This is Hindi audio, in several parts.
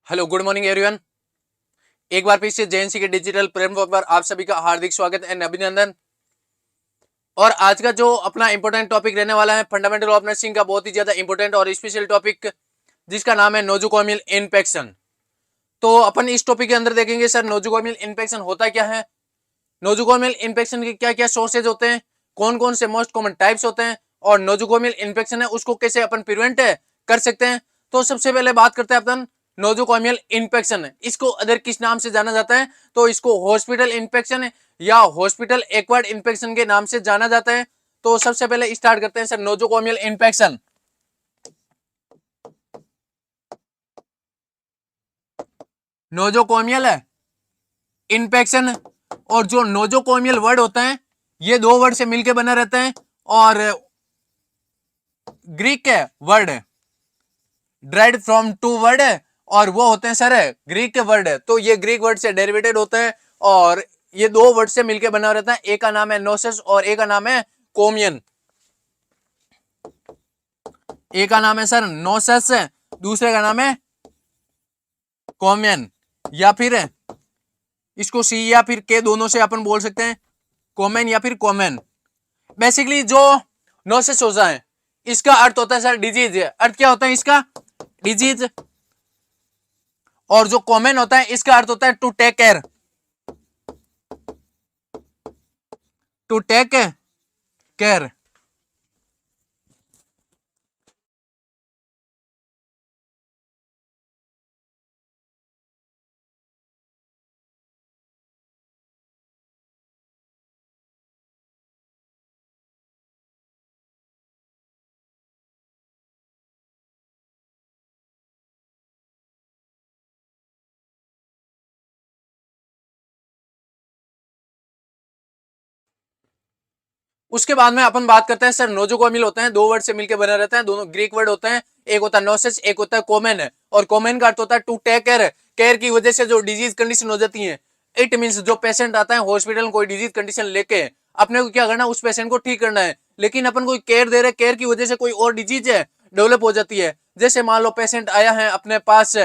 Hello, good morning everyone. एक बार फिर से जेएनसी के डिजिटल प्लेटफॉर्म पर आप सभी का हार्दिक स्वागत एंड अभिनंदन। और आज का जो अपना इंपॉर्टेंट टॉपिक रहने वाला है फंडामेंटल ऑफ नर्सिंग का, बहुत ही ज्यादा इंपॉर्टेंट और स्पेशल टॉपिक, जिसका नाम है नोजोकोमियल इन्फेक्शन। तो अपन इस टॉपिक के अंदर देखेंगे सर नोजोकोमियल इन्फेक्शन होता क्या है, नोजोकोमियल इन्फेक्शन के क्या क्या सोर्सेज होते हैं, कौन कौन से मोस्ट कॉमन टाइप्स होते हैं, और नोजोकोमियल इन्फेक्शन है उसको कैसे अपन प्रिवेंट कर सकते हैं। तो सबसे पहले बात करते हैं अपन नोजोकोमियल इन्फेक्शन। इसको अदर किस नाम से जाना जाता है, तो इसको हॉस्पिटल इन्फेक्शन या हॉस्पिटल एक्वायर्ड इन्फेक्शन के नाम से जाना जाता है। तो सबसे पहले स्टार्ट करते हैं sir nosocomial infection. Nosocomial infection, और जो नोजोकोमियल वर्ड होता है ये दो वर्ड से मिलकर बना रहता है, और Greek word derived from two word, और वो होते हैं सर ग्रीक वर्ड। तो ये ग्रीक वर्ड से डेरिवेटेड होता है, और ये दो वर्ड से मिलकर बना रहता है। एक का नाम है नोसेस और एक का नाम है कोमियन। एक का नाम है सर नोसेस, दूसरे का नाम है कोमियन, या फिर इसको सी या फिर के दोनों से अपन बोल सकते हैं, कोमेन या फिर कोमेन। बेसिकली जो नोसेस होता है इसका अर्थ होता है सर डिजीज। अर्थ क्या होता है इसका, डिजीज। और जो कॉमन होता है इसका अर्थ होता है to take care, to take care. उसके बाद में अपन बात करते हैं सर नोजोकोमिल होते हैं, दो वर्ड से मिलकर बने रहते हैं, दोनों ग्रीक वर्ड होते हैं। एक होता है नोसिस, एक होता है कोमेन। और कोमेन का अर्थ होता है टू टेक केयर। केयर की वजह से जो डिजीज कंडीशन हो जाती है, इट मीन्स जो पेशेंट आता है हॉस्पिटल में कोई डिजीज कंडीशन लेके, अपने को क्या करना है, उस पेशेंट को ठीक करना है। लेकिन अपन कोई केयर दे रहे, केयर की वजह से कोई और डिजीज है डेवलप हो जाती है। जैसे मान लो पेशेंट आया है अपने पास,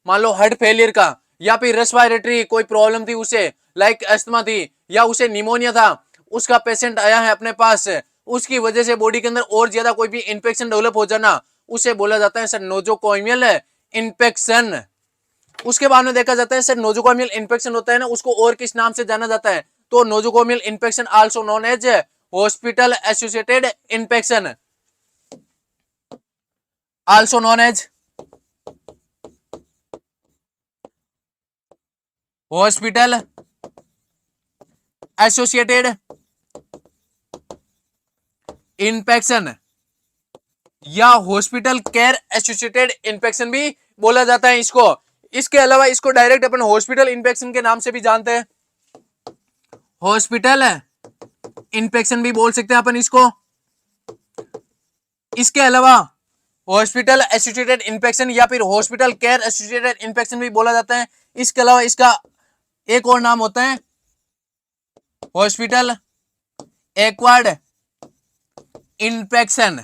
मान लो हार्ट फेलियर का, या फिर रेस्पिरेटरी कोई प्रॉब्लम थी उसे, लाइक अस्थमा थी, या उसे निमोनिया था, उसका पेशेंट आया है अपने पास, उसकी वजह से बॉडी के अंदर और ज्यादा कोई भी इंफेक्शन डेवलप हो जाना, उसे बोला जाता है सर नोजोकोमियल इंफेक्शन। उसके बाद में देखा जाता है सर नोजोकोमियल इंफेक्शन होता है ना, उसको और किस नाम से जाना जाता है, तो nosocomial infection also known as hospital associated infection, also known as hospital associated infection, या हॉस्पिटल केयर एसोसिएटेड इंफेक्शन भी बोला जाता है इसको। इसके अलावा इसको डायरेक्ट अपन हॉस्पिटल इंफेक्शन के नाम से भी जानते हैं, हॉस्पिटल इंफेक्शन भी बोल सकते हैं अपन इसको। इसके अलावा हॉस्पिटल एसोसिएटेड इंफेक्शन या फिर हॉस्पिटल केयर एसोसिएटेड इंफेक्शन भी बोला जाता है। इसके अलावा इसका एक और नाम होता है hospital acquired infection,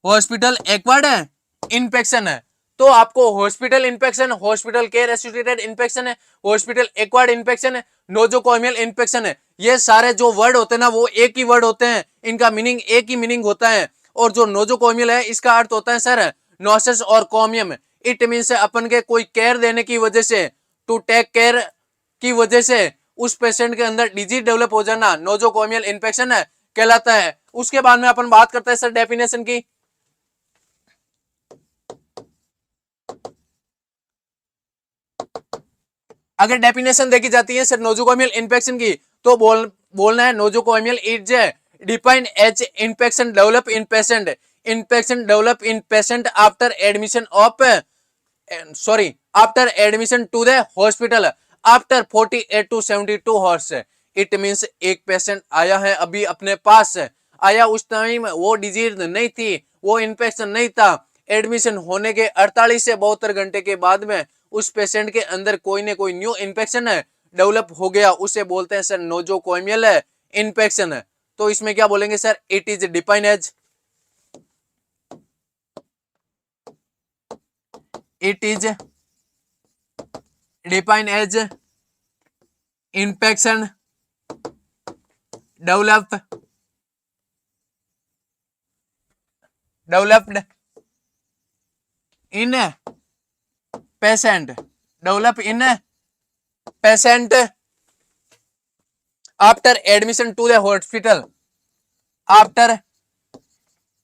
hospital acquired infection है। तो आपको hospital infection, hospital care associated infection है, हॉस्पिटल एक्वायर्ड इंफेक्शन है, नोजोकोमियल इंफेक्शन है, ये सारे जो वर्ड होते हैं ना वो एक ही वर्ड होते हैं, इनका मीनिंग एक ही मीनिंग होता है। और जो नोजोकोमियल है इसका अर्थ होता है सर नोसिस और कोमियम। इट मीन्स अपन के कोई केयर देने की वजह से, टू टेक केयर की वजह से उस पेशेंट के अंदर डिजीज डेवलप हो जाना नोजोकोमियल इंफेक्शन है कहलाता है। उसके बाद में अपन बात करते हैं सर डेफिनेशन की। अगर डेफिनेशन देखी जाती है सर नोजोकोमियल इन्फेक्शन की, तो बोलना है nosocomial is defined as infection develop in patient, infection develop in patient after admission of, sorry, after admission to the hospital after 48 to 72 hours. It means एक पेशेंट आया है अभी अपने पास, आया उस टाइम वो डिजीज नहीं थी, वो इन्फेक्शन नहीं था, एडमिशन होने के 48 से 72 घंटे के बाद में उस पेशेंट के अंदर कोई ना कोई न्यू इन्फेक्शन है डेवलप हो गया, उसे बोलते हैं सर नोजोकोमियल इन्फेक्शन। तो इसमें क्या बोलेंगे sir, it is defined as, it is defined as infection developed in patient develop in patient after admission to the hospital after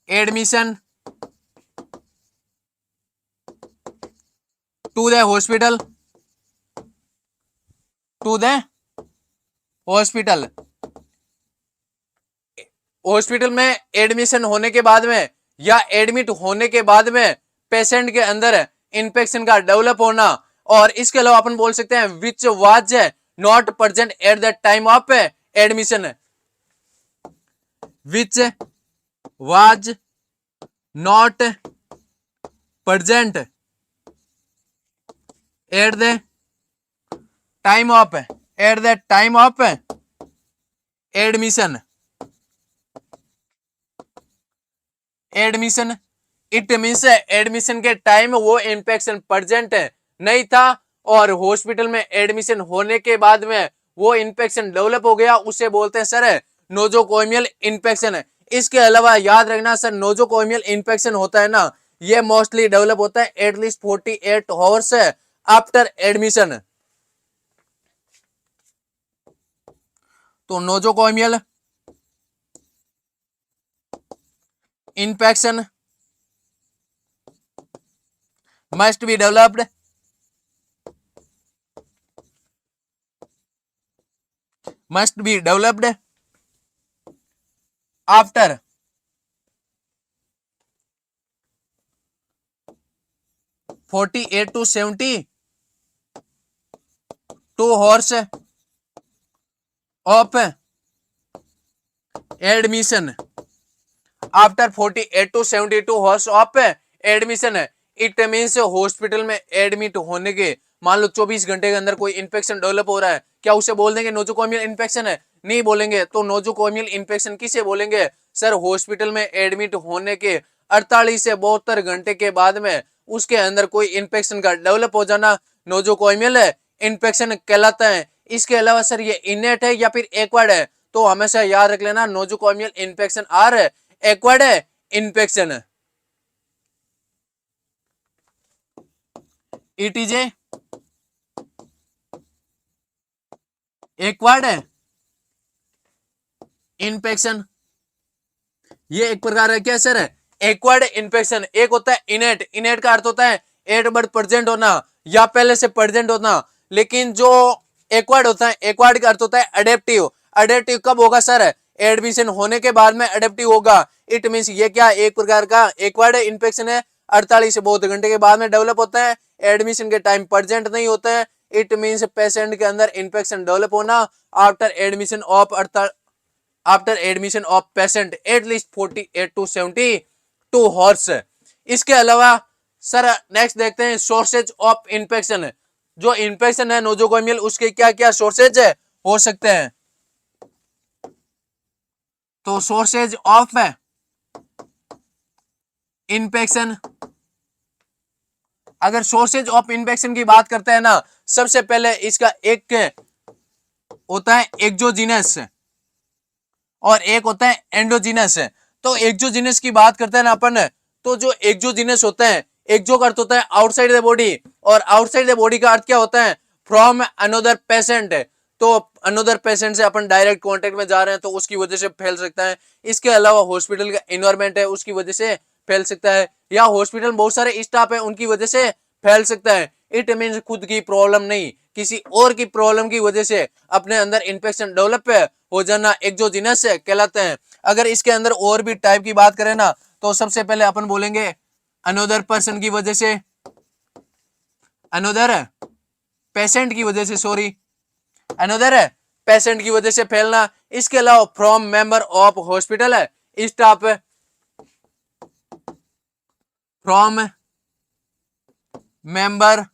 admission to the hospital hospital में एडमिशन होने के बाद में या एडमिट होने के बाद में पेशेंट के अंदर इन्फेक्शन का डेवलप होना। और इसके अलावा अपन बोल सकते हैं which was not present at the time of admission, which was not present at the time of admission it means admission के टाइम वो इन्फेक्शन प्रेजेंट नहीं था और हॉस्पिटल में एडमिशन होने के बाद में वो इन्फेक्शन डेवलप हो गया, उसे बोलते हैं सर नोजोकोमियल इन्फेक्शन। इसके अलावा याद रखना सर नोजोकोमियल इन्फेक्शन होता है ना, ये मोस्टली डेवलप होता है एटलीस्ट 48 आवर्स आफ्टर एडमिशन। तो nosocomial infection must be developed after 48 to 72 hours of admission after 48 to 72 hours of admission. It means hospital में एडमिट होने के मान लो 24 घंटे के अंदर कोई इन्फेक्शन डेवलप हो रहा है, क्या उसे बोल देंगे नोजोकोमियल इन्फेक्शन है? नहीं बोलेंगे। तो नोजोकोमियल इन्फेक्शन किसे बोलेंगे सर? हॉस्पिटल में एडमिट होने के 48 से 72 घंटे के बाद में उसके अंदर कोई इन्फेक्शन का डेवलप हो जाना नोजोकोमियल इन्फेक्शन कहलाता है। इसके अलावा सर ये इनेट है या फिर एक्वायर्ड है? तो हमेशा याद रख लेना nosocomial infection or acquired infection. It is acquired infection. ये एक प्रकार है क्या सर? Acquired infection. एक होता है इनेट, इनेट का अर्थ होता है एट बर्थ प्रेजेंट होना या पहले से प्रेजेंट होना। लेकिन जो एक्वायर्ड होता है, एक्वायर्ड का अर्थ होता है अडेप्टिव। अडेप्टिव कब होगा सर? एडमिशन होने के बाद में अडेप्टिव होगा। इट मींस ये क्या एक प्रकार का एक्वायर्ड इन्फेक्शन है, 48 से 72 घंटे के बाद में डेवलप होता है, एडमिशन के टाइम प्रेजेंट नहीं होता है। इट मींस पेशेंट के अंदर इन्फेक्शन डेवलप होना after admission of patient at least 48 to 72 horse. इसके अलावा सर नेक्स्ट देखते हैं सोर्सेज ऑफ इन्फेक्शन। जो इन्फेक्शन है नोजोकोमियल उसके क्या क्या सोर्सेज हो सकते हैं? तो सोर्सेज ऑफ इन्फेक्शन, अगर सोर्सेज ऑफ इन्फेक्शन की बात करते हैं ना, सबसे पहले इसका एक होता है एक्सोजीनस और एक होता है एंडोजीनस। तो एक्सोजीनस की बात करते हैं ना अपन, तो जो एक्सोजीनस होता है, एक्सो का अर्थ होता है आउटसाइड द बॉडी और आउटसाइड द बॉडी का अर्थ क्या होता है? From another patient. तो अनदर पेशेंट से अपन डायरेक्ट कांटेक्ट में जा रहे हैं तो उसकी वजह से फैल सकता है। इसके अलावा हॉस्पिटल का एनवायरनमेंट है उसकी वजह से फैल सकता है, या हॉस्पिटल में बहुत सारे स्टाफ है उनकी वजह से फैल सकता है। इट मीन्स खुद की प्रॉब्लम नहीं, किसी और की प्रॉब्लम की वजह से अपने अंदर इन्फेक्शन डेवलप हो जाना एक्सोजीनस कहलाते हैं। अगर इसके अंदर और भी टाइप की बात करें ना, तो सबसे पहले अपन बोलेंगे अनदर पर्सन की वजह से, अनदर पेशेंट की वजह से, सॉरी अनदर पेशेंट की वजह से फैलना। इसके अलावा from member of hospital staff, from member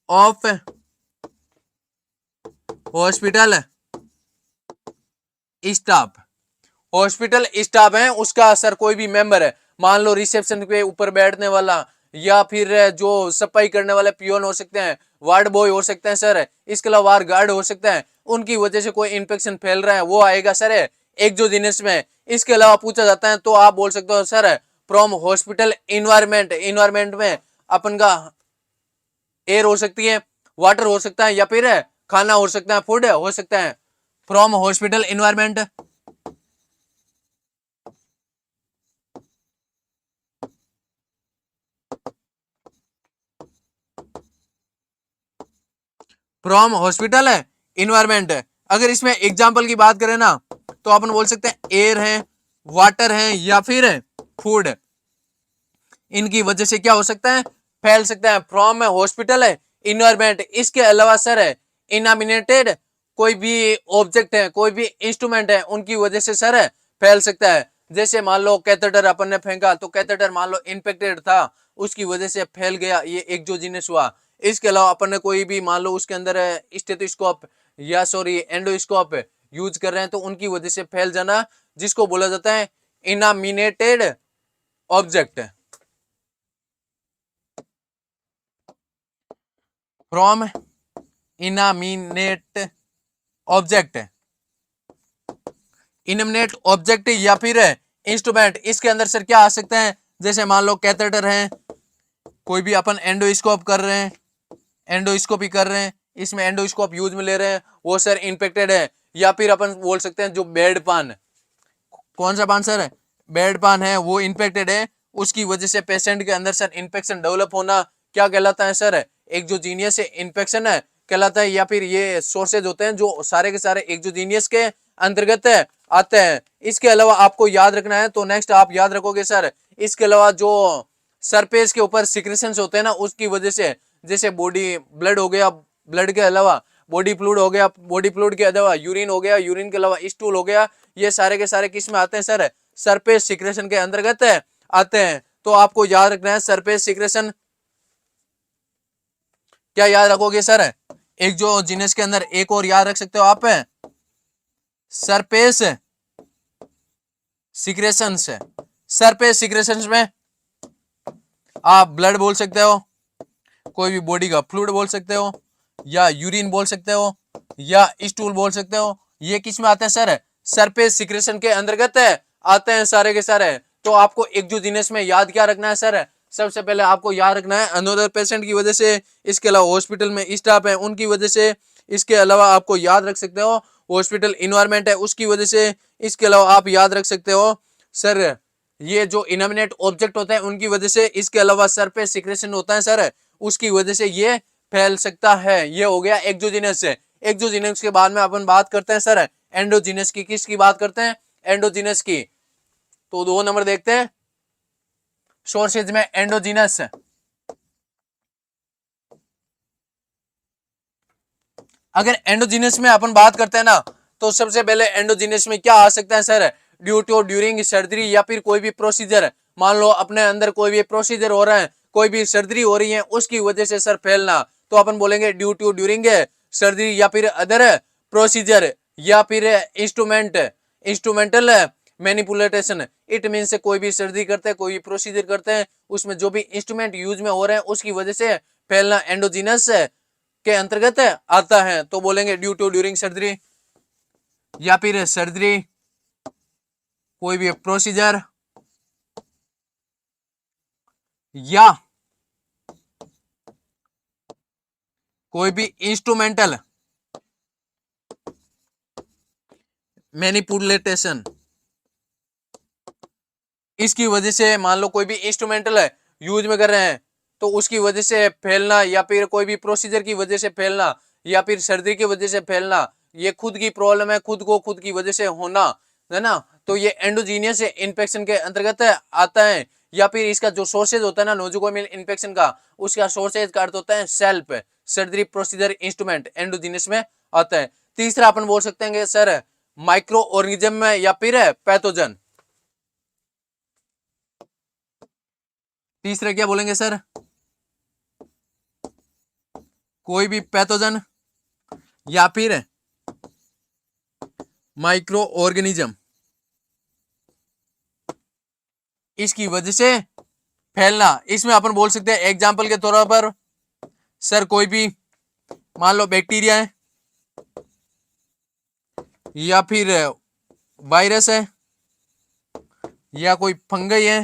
of hospital staff. Hospital staff है उसका सर कोई भी मेंबर है, मान लो रिसेप्शन पे ऊपर बैठने वाला या फिर जो सफाई करने वाले पियोन हो सकते हैं, वार्ड बॉय हो सकते हैं सर, इसके अलावा वार्ड गार्ड हो सकते हैं, उनकी वजह से कोई इन्फेक्शन फैल रहा है, वो आएगा सर एक्सोजीनस में। इसके अलावा पूछा जाता है तो आप बोल सकते हो sir from hospital environment. Environment में अपन का एयर हो सकती है, वाटर हो सकता है, या फिर खाना हो सकता है, फूड हो सकता है। From hospital environment. From hospital है इन्वायरमेंट। अगर इसमें एग्जाम्पल की बात करें ना तो अपन बोल सकते हैं एयर है, वाटर है, या फिर फूड। इनकी वजह से क्या हो सकता है, फैल सकता है। फ्रॉम हॉस्पिटल है इन्वायरमेंट। इसके अलावा सर इनामिनेटेड कोई भी ऑब्जेक्ट है, कोई भी इंस्ट्रूमेंट है, उनकी वजह से सर फैल सकता है। जैसे मान लो कैथेटर अपन ने फेंका तो कैथेटर मान लो इन्फेक्टेड था, उसकी वजह से फैल गया, ये एक्सोजीनस हुआ। इसके अलावा अपन ने कोई भी मान लो उसके अंदर स्टेथोस्कोप या सॉरी एंडोस्कोप यूज कर रहे हैं तो उनकी वजह से फैल जाना, जिसको बोला जाता है इनामिनेटेड ऑब्जेक्ट। फ्रॉम इनामिनेट ऑब्जेक्ट, इनमिनेट ऑब्जेक्ट या फिर इंस्ट्रूमेंट। इसके अंदर सर क्या आ सकते हैं, जैसे मान लो कैथेटर है, कोई भी अपन एंडोस्कोप कर रहे हैं, एंडोस्कोपी कर रहे हैं, इसमें एंडोस्कोप यूज में ले रहे हैं, वो सर इन्फेक्टेड है। या फिर अपन बोल सकते हैं जो बेड पान, कौन सा पान सर, बेड पान है, वो इन्फेक्टेड है, उसकी वजह से पेशेंट के अंदर सर इन्फेक्शन डेवलप होना क्या कहलाता है सर, एक्सोजीनियस इन्फेक्शन है कहलाता है। या फिर ये सोर्सेज होते हैं जो सारे के सारे एक्सोजीनियस के अंतर्गत आते हैं। इसके अलावा आपको याद रखना है तो नेक्स्ट आप याद रखोगे सर, इसके अलावा जो सरफेस के ऊपर सिक्रेशंस होते हैं ना, उसकी वजह से, जैसे बॉडी ब्लड हो गया, ब्लड के अलावा बॉडी फ्लूइड हो गया, बॉडी फ्लूइड के अलावा यूरिन हो गया, यूरिन के अलावा स्टूल हो गया, ये सारे के सारे किस में आते हैं सर, सरफेस सिक्रेशन के अंतर्गत आते हैं। तो आपको याद रखना है सरफेस सिक्रेशन। क्या याद रखोगे सर, एक जो जीनस के अंदर एक और याद रख सकते हो आप, सरफेस सिक्रेशंस। सरफेस सिक्रेशंस में आप ब्लड बोल सकते हो, कोई भी बॉडी का फ्लूइड बोल सकते हो, या यूरिन बोल सकते हो, या स्टूल बोल सकते हो। ये किस में आते हैं सर, सरफेस सिक्रेशन के अंतर्गत आते हैं सारे के सारे। तो आपको एक्सोजीनस में याद क्या रखना है सर, सबसे पहले आपको याद रखना है अनदर पेशेंट की वजह से, इसके अलावा हॉस्पिटल में स्टाफ है उनकी वजह से, इसके अलावा आपको याद रख सकते हो हॉस्पिटल इन्वायरमेंट है उसकी वजह से, इसके अलावा आप याद रख सकते हो सर ये जो इनोमिनेट ऑब्जेक्ट होते हैं उनकी वजह से, इसके अलावा सरफेस सिक्रेशन होता है सर उसकी वजह से ये फैल सकता है। ये हो गया एक्सोजीनस से। एक्सोजीनस के बाद में अपन बात करते हैं सर एंडोजीनस की। किसकी बात करते हैं, एंडोजीनस की। तो 2 नंबर देखते हैं सोर्सेज में एंडोजीनस। अगर एंडोजीनस में अपन बात करते हैं ना तो सबसे पहले एंडोजीनस में क्या आ सकता है sir, due to during surgery या फिर कोई भी प्रोसीजर। मान लो अपने अंदर कोई भी प्रोसीजर हो रहा है, कोई भी सर्जरी हो रही है, उसकी वजह से सर फैलना, तो अपन बोलेंगे ड्यू टू ड्यूरिंग सर्जरी या फिर अदर प्रोसीजर या फिर इंस्ट्रूमेंटल मैनिपुलेटेशन। इट मीन से कोई भी सर्जरी करते हैं, कोई भी प्रोसीजर करते हैं, उसमें जो भी इंस्ट्रूमेंट यूज में हो रहे हैं उसकी वजह से फैलना एंडोजीनस के अंतर्गत आता है। तो बोलेंगे ड्यू टू ड्यूरिंग सर्जरी या फिर सर्जरी, कोई भी प्रोसीजर, या कोई भी इंस्ट्रूमेंटल मैनिपुलेटेशन। इसकी वजह से मान लो कोई भी इंस्ट्रूमेंटल है यूज में कर रहे हैं तो उसकी वजह से फैलना, या फिर कोई भी प्रोसीजर की वजह से फैलना, या फिर सर्जरी की वजह से फैलना, ये खुद की प्रॉब्लम है, खुद को खुद की वजह से होना है ना, तो ये एंडोजीनियस इन्फेक्शन के अंतर्गत आता है। या फिर इसका जो सोर्सेज होता है ना नोजोकोमियल इन्फेक्शन का, उसका सोर्सेज का अर्थ होता है self surgery procedure instrument, endogenous में आता है। तीसरा अपन बोल सकते हैं सर माइक्रो ऑर्गेनिज्म में या फिर पैथोजन। तीसरा क्या बोलेंगे सर, कोई भी पैथोजन या फिर माइक्रो ऑर्गेनिज्म, इसकी वजह से फैलना, इसमें अपन बोल सकते हैं एग्जाम्पल के तौर पर सर कोई भी मान लो बैक्टीरिया है या फिर वायरस है या कोई फंगई है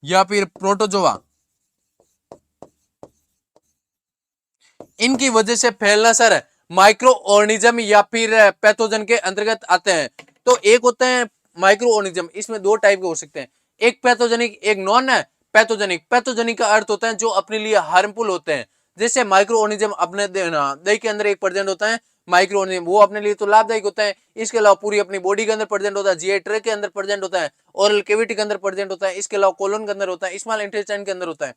या फिर प्रोटोजोआ, इनकी वजह से फैलना सर माइक्रो ऑर्गेनिज्म या फिर पैथोजन के अंतर्गत आते हैं। तो एक होते हैं माइक्रो ऑर्गेनिज्म, इसमें दो टाइप के हो सकते हैं, एक पैथोजेनिक एक नॉन पैथोजेनिक। पैथोजेनिक का अर्थ होता है जो अपने लिए हार्मफुल होते हैं, जैसे माइक्रो ऑर्गेनिज्म अपने दही के अंदर एक प्रेजेंट होता है माइक्रो ऑर्गेनिज्म, वो अपने लिए तो लाभदायक होता है, इसके अलावा पूरी अपनी बॉडी के अंदर प्रेजेंट होता है, जीआई ट्रैक्ट के अंदर प्रेजेंट होता है, ओरल कैविटी के अंदर प्रेजेंट होता है, इसके अलावा कोलन के अंदर होता है, स्मॉल इंटेस्टाइन के अंदर होता है,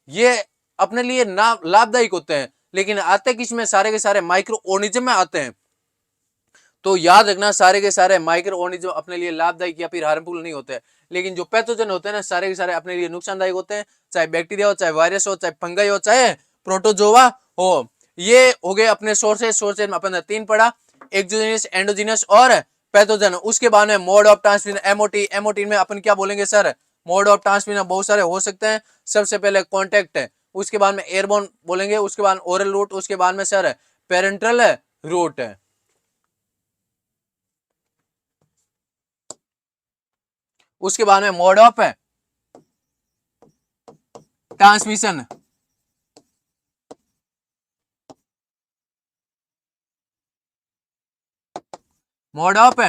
ये अपने लिए ना लाभदायक होते हैं, लेकिन आते किसमें सारे के सारे माइक्रो ऑर्गेनिज्म में आते हैं। तो याद रखना सारे के सारे माइक्रो ऑर्गेनिज्म अपने लिए लाभदायक या फिर हार्मफुल नहीं होते हैं, लेकिन जो पैथोजन होते हैं ना सारे के सारे अपने लिए नुकसानदायक होते हैं, चाहे बैक्टीरिया हो, चाहे वायरस हो, चाहे फंगई हो, चाहे प्रोटोजोआ हो। ये हो गए अपने सोर्सेज। सोर्सेज में अपन ने तीन पढ़ा, एक्सोजेनस, एंडोजेनस और पैथोजन। उसके बाद में mode of transmission MOT. MOT में अपन क्या बोलेंगे सर, मोड ऑफ ट्रांसमिशन बहुत सारे हो सकते हैं, सबसे पहले कॉन्टेक्ट है, उसके बाद में एयरबोर्न बोलेंगे, उसके बाद ओरल रूट, उसके बाद में सर पेरेंटल रूट है, उसके बाद में mode of transmission, mode of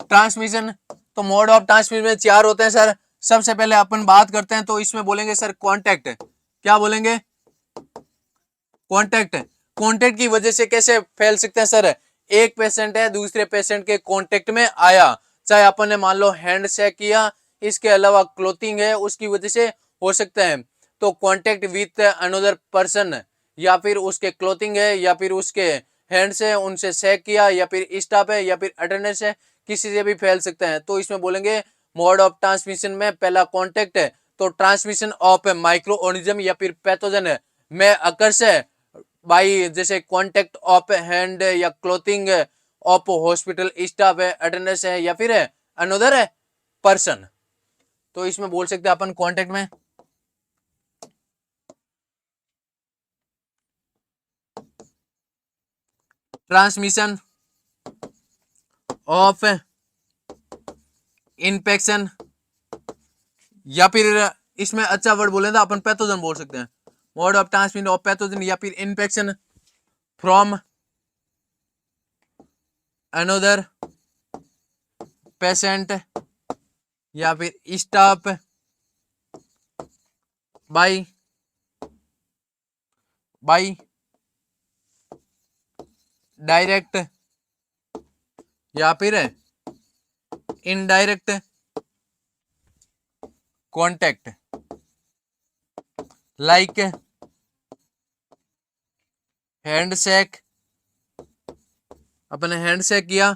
transmission. तो मोड ऑफ ट्रांसमिशन में चार होते हैं सर। सबसे पहले अपन बात करते हैं तो इसमें बोलेंगे सर कांटेक्ट। क्या बोलेंगे, कांटेक्ट। कांटेक्ट की वजह से कैसे फैल सकते हैं सर, एक पेशेंट है दूसरे पेशेंट के कांटेक्ट में आया, चाहे अपन ने मान लो हैंड से किया, इसके अलावा क्लोथिंग है उसकी वजह से हो सकता है। तो कांटेक्ट विथ अनदर पर्सन, या फिर उसके क्लोथिंग है या फिर उसके हैंड से उनसे सेक किया या फिर स्टाफ है या फिर अटेंडेंस है, किसी से भी फैल सकते हैं। तो इसमें बोलेंगे मोड ऑफ ट्रांसमिशन में पहला कांटेक्ट है, तो ट्रांसमिशन ऑफ माइक्रो ऑर्गेनिज्म या फिर पैथोजन है में अकर से बाई, जैसे कांटेक्ट ऑफ हैंड या क्लोथिंग ऑफ हॉस्पिटल स्टाफ है, अटेंडेंस है या फिर अनदर है पर्सन। तो इसमें बोल सकते हैं अपन कांटेक्ट में ट्रांसमिशन ऑफ इन्फेक्शन, या फिर इसमें अच्छा वर्ड बोले तो अपन पैथोजन बोल सकते हैं, mode of transmission of pathogen या फिर इन्फेक्शन फ्रॉम अनदर पेशेंट या फिर स्टाफ बाई बाई डायरेक्ट या फिर indirect contact, like hand shake, अपने हैंड शेक किया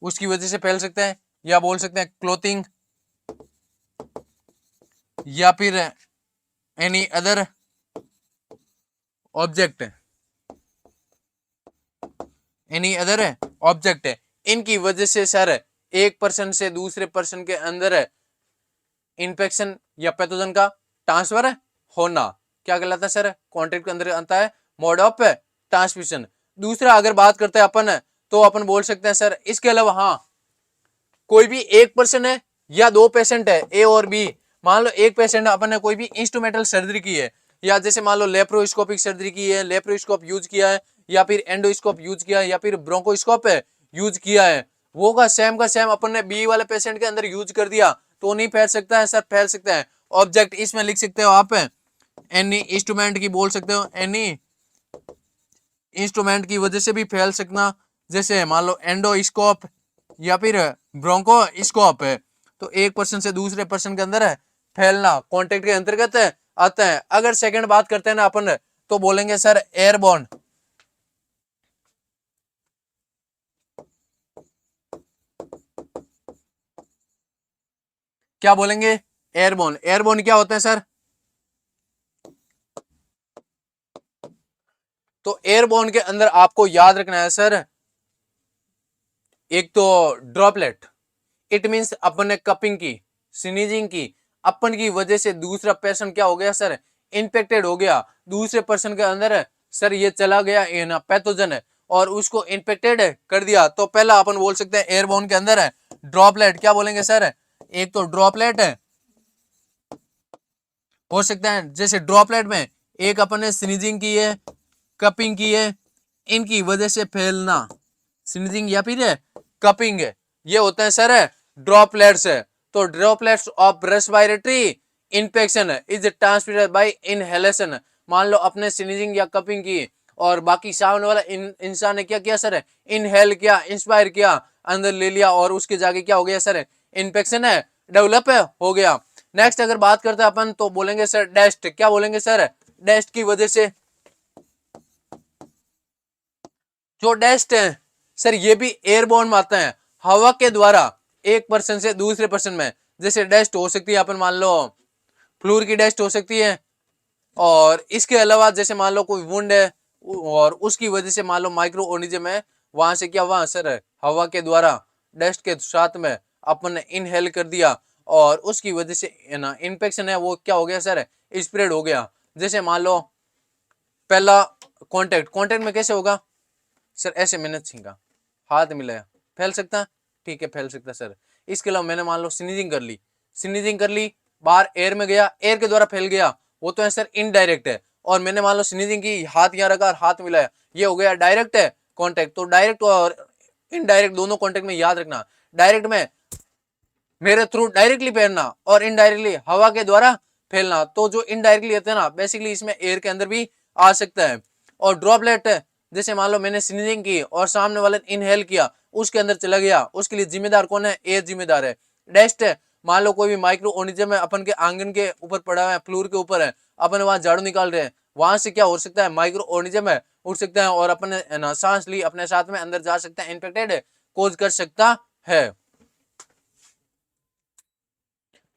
उसकी वजह से फैल सकते हैं, या बोल सकते हैं क्लोथिंग या फिर any other object, any other object है, इनकी वजह से सर एक पर्सन से दूसरे पर्सन के अंदर इन्फेक्शन या पैथोजन का ट्रांसफर होना क्या कहलाता है सर, कॉन्टेक्ट के अंदर आता है मोड ऑफ ट्रांसमिशन। दूसरा अगर बात करते हैं अपन तो अपन बोल सकते हैं सर इसके अलावा, हाँ कोई भी एक पर्सन है या दो पेशेंट है ए और बी, मान लो एक पेशेंट अपन ने कोई भी इंस्ट्रूमेंटल सर्जरी की है, या जैसे मान लो लेप्रोस्कोपिक सर्जरी की है, लेप्रोस्कोप यूज किया है या फिर एंडोस्कोप यूज किया है या फिर ब्रोंकोस्कोप यूज किया है, वो का सेम अपन ने बी वाले पेशेंट के अंदर यूज कर दिया तो नहीं फैल सकता है सर, फैल सकता है। ऑब्जेक्ट इसमें लिख सकते हो आप एनी इंस्ट्रूमेंट की बोल सकते हो, एनी इंस्ट्रूमेंट की वजह से भी फैल सकना, जैसे मान लो एंडोस्कोप या फिर ब्रोंकोस्कोप है। तो एक पर्सन से दूसरे पर्सन के अंदर है फैलना कांटेक्ट के अंतर्गत आता है। अगर सेकंड बात करते हैं ना अपन तो बोलेंगे सर एयरबॉर्न। क्या बोलेंगे, एयरबॉर्न। एयरबॉर्न क्या होता है सर, तो एयरबॉर्न के अंदर आपको याद रखना है सर, एक तो ड्रॉपलेट, इट मीन्स अपन ने कपिंग की, स्नीजिंग की, अपन की वजह से दूसरा पर्सन क्या हो गया सर, इन्फेक्टेड हो गया, दूसरे पर्सन के अंदर सर ये चला गया ना पैथोजन और उसको इन्फेक्टेड कर दिया। तो पहला अपन बोल सकते हैं एयरबोर्न के अंदर है ड्रॉपलेट, क्या बोलेंगे सर, एक तो ड्रॉपलेट हो सकता है, जैसे ड्रॉपलेट में एक अपन ने स्नीजिंग की है, कपिंग की है, इनकी वजह से फैलना, स्नीजिंग या फिर कपिंग, ये होते हैं सर ड्रॉपलेट्स। तो droplets of respiratory infection is transmitted by inhalation. मान लो अपने स्नीजिंग या कपिंग की और बाकी सामने वाला इंसान ने क्या किया सर, इनहेल किया, इंस्पायर किया, अंदर ले लिया और उसके जाके क्या हो गया सर, इन्फेक्शन है डेवलप हो गया। नेक्स्ट अगर बात करते हैं अपन तो बोलेंगे सर डस्ट, क्या बोलेंगे सर, डस्ट की वजह से, जो डस्ट है सर ये भी एयरबोर्न में आता है, हवा के द्वारा एक पर्सन से दूसरे पर्सन में। जैसे डस्ट हो सकती है अपन मान लो फ्लोर की डस्ट हो सकती है, और इसके अलावा जैसे मान लो कोई वुंड है और उसकी वजह से मान लो माइक्रो ऑर्गेनिज्म है, वहां से क्या हुआ सर, हवा के द्वारा डस्ट के साथ में अपन ने इनहेल कर दिया और उसकी वजह से ना इन्फेक्शन है वो क्या हो गया सर, स्प्रेड हो गया। जैसे मान लो पहला कांटेक्ट, कांटेक्ट में कैसे होगा सर, ऐसे मैंने छींका, हाथ मिलाया, फैल सकता है, ठीक है फैल सकता है सर। इसके अलावा मैंने मान लो स्नीजिंग कर ली, स्नीजिंग कर ली, बाहर एयर में गया, एयर के द्वारा फैल गया, वो तो है सर इनडायरेक्ट है। और मैंने मान लो स्नीजिंग की, हाथ यहाँ रखा और हाथ मिलाया, ये हो गया डायरेक्ट है कॉन्टेक्ट। तो डायरेक्ट और इनडायरेक्ट दोनों कॉन्टेक्ट में याद रखना, डायरेक्ट में मेरे थ्रू डायरेक्टली फैलना और इनडायरेक्टली हवा के द्वारा फैलना। तो जो इनडायरेक्टली होते हैं ना बेसिकली इसमें एयर के अंदर भी आ सकता है। और ड्रॉपलेट जैसे मान लो मैंने स्नीजिंग की और सामने वाले ने इनहेल किया, उसके अंदर चला गया, उसके लिए जिम्मेदार कौन है, एयर जिम्मेदार है। डस्ट मान लो कोई भी माइक्रो ऑर्गेनिज्म है अपन के आंगन के ऊपर पड़ा है, फ्लोर के ऊपर है, अपन वहां झाड़ू निकाल रहे हैं, वहां से क्या हो सकता है, माइक्रो ऑर्गेनिज्म है उड़ सकता है और अपन ने सांस ली अपने साथ में अंदर जा सकता है, इन्फेक्टेड कोज कर सकता है।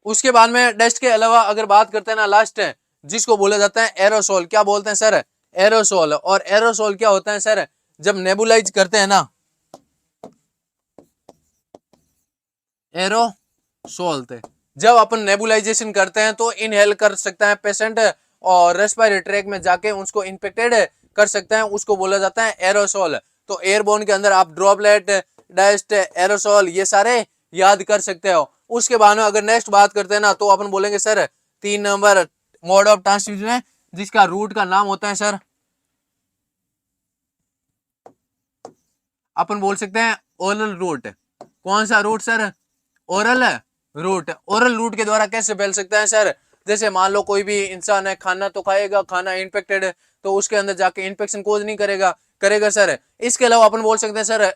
उसके बाद में डस्ट के अलावा अगर बात करते हैं ना लास्ट है जिसको बोला जाता है एरोसोल, क्या बोलते हैं सर, एरोसोल। और एरोसोल क्या होता है सर, जब नेबुलाइज करते हैं ना, एरोसोल थे, जब अपन नेबुलाइजेशन करते हैं तो इनहेल कर सकता है पेशेंट और रेस्पिरेटरी ट्रैक में जाके उसको इन्फेक्टेड कर सकते हैं, उसको बोला जाता है एरोसोल। तो एयरबोर्न के अंदर आप ड्रॉपलेट, डस्ट, एरोसोल ये सारे याद कर सकते हो। उसके बाद में अगर नेक्स्ट बात करते हैं ना तो अपन बोलेंगे sir 3 number mode of transmission है जिसका रूट का नाम होता है सर, अपन बोल सकते हैं ओरल रूट। कौन सा route sir, oral route. Oral route के द्वारा कैसे फैल सकता है सर, जैसे मान लो कोई भी इंसान है खाना तो खाएगा, खाना इन्फेक्टेड है तो उसके अंदर जाके इन्फेक्शन कोज नहीं करेगा, करेगा सर। इसके अलावा अपन बोल सकते हैं sir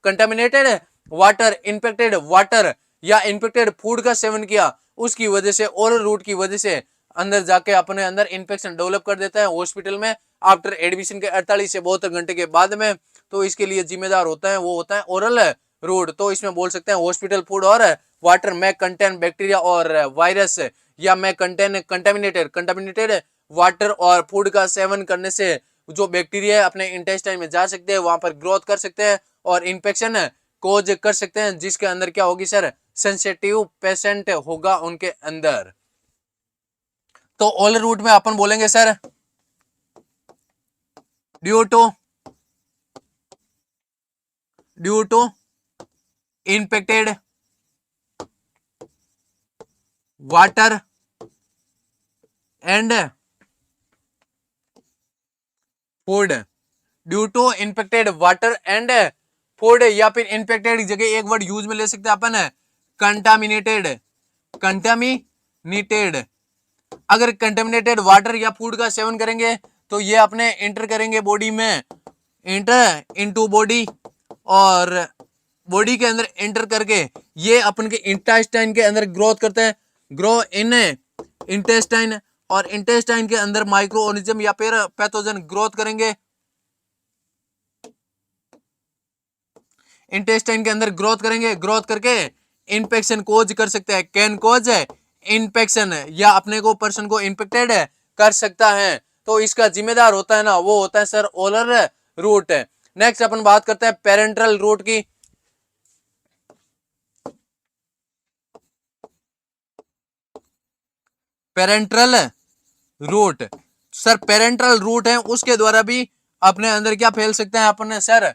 contaminated water, infected water या इन्फेक्टेड फूड का सेवन किया, उसकी वजह से ओरल रूट की वजह से अंदर जाके अपने अंदर इन्फेक्शन डेवलप कर देता है हॉस्पिटल में आफ्टर एडमिशन के 48 से 72 घंटे के बाद में। तो इसके लिए जिम्मेदार होता है वो होता है ओरल रूट। तो इसमें बोल सकते हैं हॉस्पिटल फूड और वाटर में कंटेन बैक्टीरिया और वायरस, या में कंटेन कंटेमिनेटेड, कंटेमिनेटेड वाटर और फूड का सेवन करने से जो बैक्टीरिया अपने इंटेस्टाइन में जा सकते हैं, वहां पर ग्रोथ कर सकते हैं और इन्फेक्शन कोज कर सकते हैं, जिसके अंदर क्या होगी सर, सेंसिटिव पेशेंट होगा उनके अंदर। तो ओरल रूट में अपन बोलेंगे sir due to infected water and food, due to infected water and food, या फिर इन्फेक्टेड की जगह एक वर्ड यूज में ले सकते हैं अपन कंटामिनेटेड, कंटामिनेटेड। अगर कंटेमिनेटेड वाटर या फूड का सेवन करेंगे तो ये अपने इंटर करेंगे बॉडी में, इंटर इनटू बॉडी, और बॉडी के अंदर एंटर करके ये अपन के इंटेस्टाइन के अंदर ग्रोथ करते हैं, ग्रो इन इंटेस्टाइन, और इंटेस्टाइन के अंदर माइक्रो ऑर्गेनिज्म या फिर पैथोजन ग्रोथ करेंगे, इंटेस्टाइन के अंदर ग्रोथ करेंगे, ग्रोथ करके इन्फेक्शन कोज कर सकते हैं, कैन कोज इन्फेक्शन, या अपने को पर्सन को इन्फेक्टेड कर सकता है। तो इसका जिम्मेदार होता है ना वो होता है सर ओरल रूट। नेक्स्ट अपन बात करते हैं पेरेंटल रूट की। Parenteral route. Sir parenteral route है उसके द्वारा भी अपने अंदर क्या फैल सकते हैं अपने सर,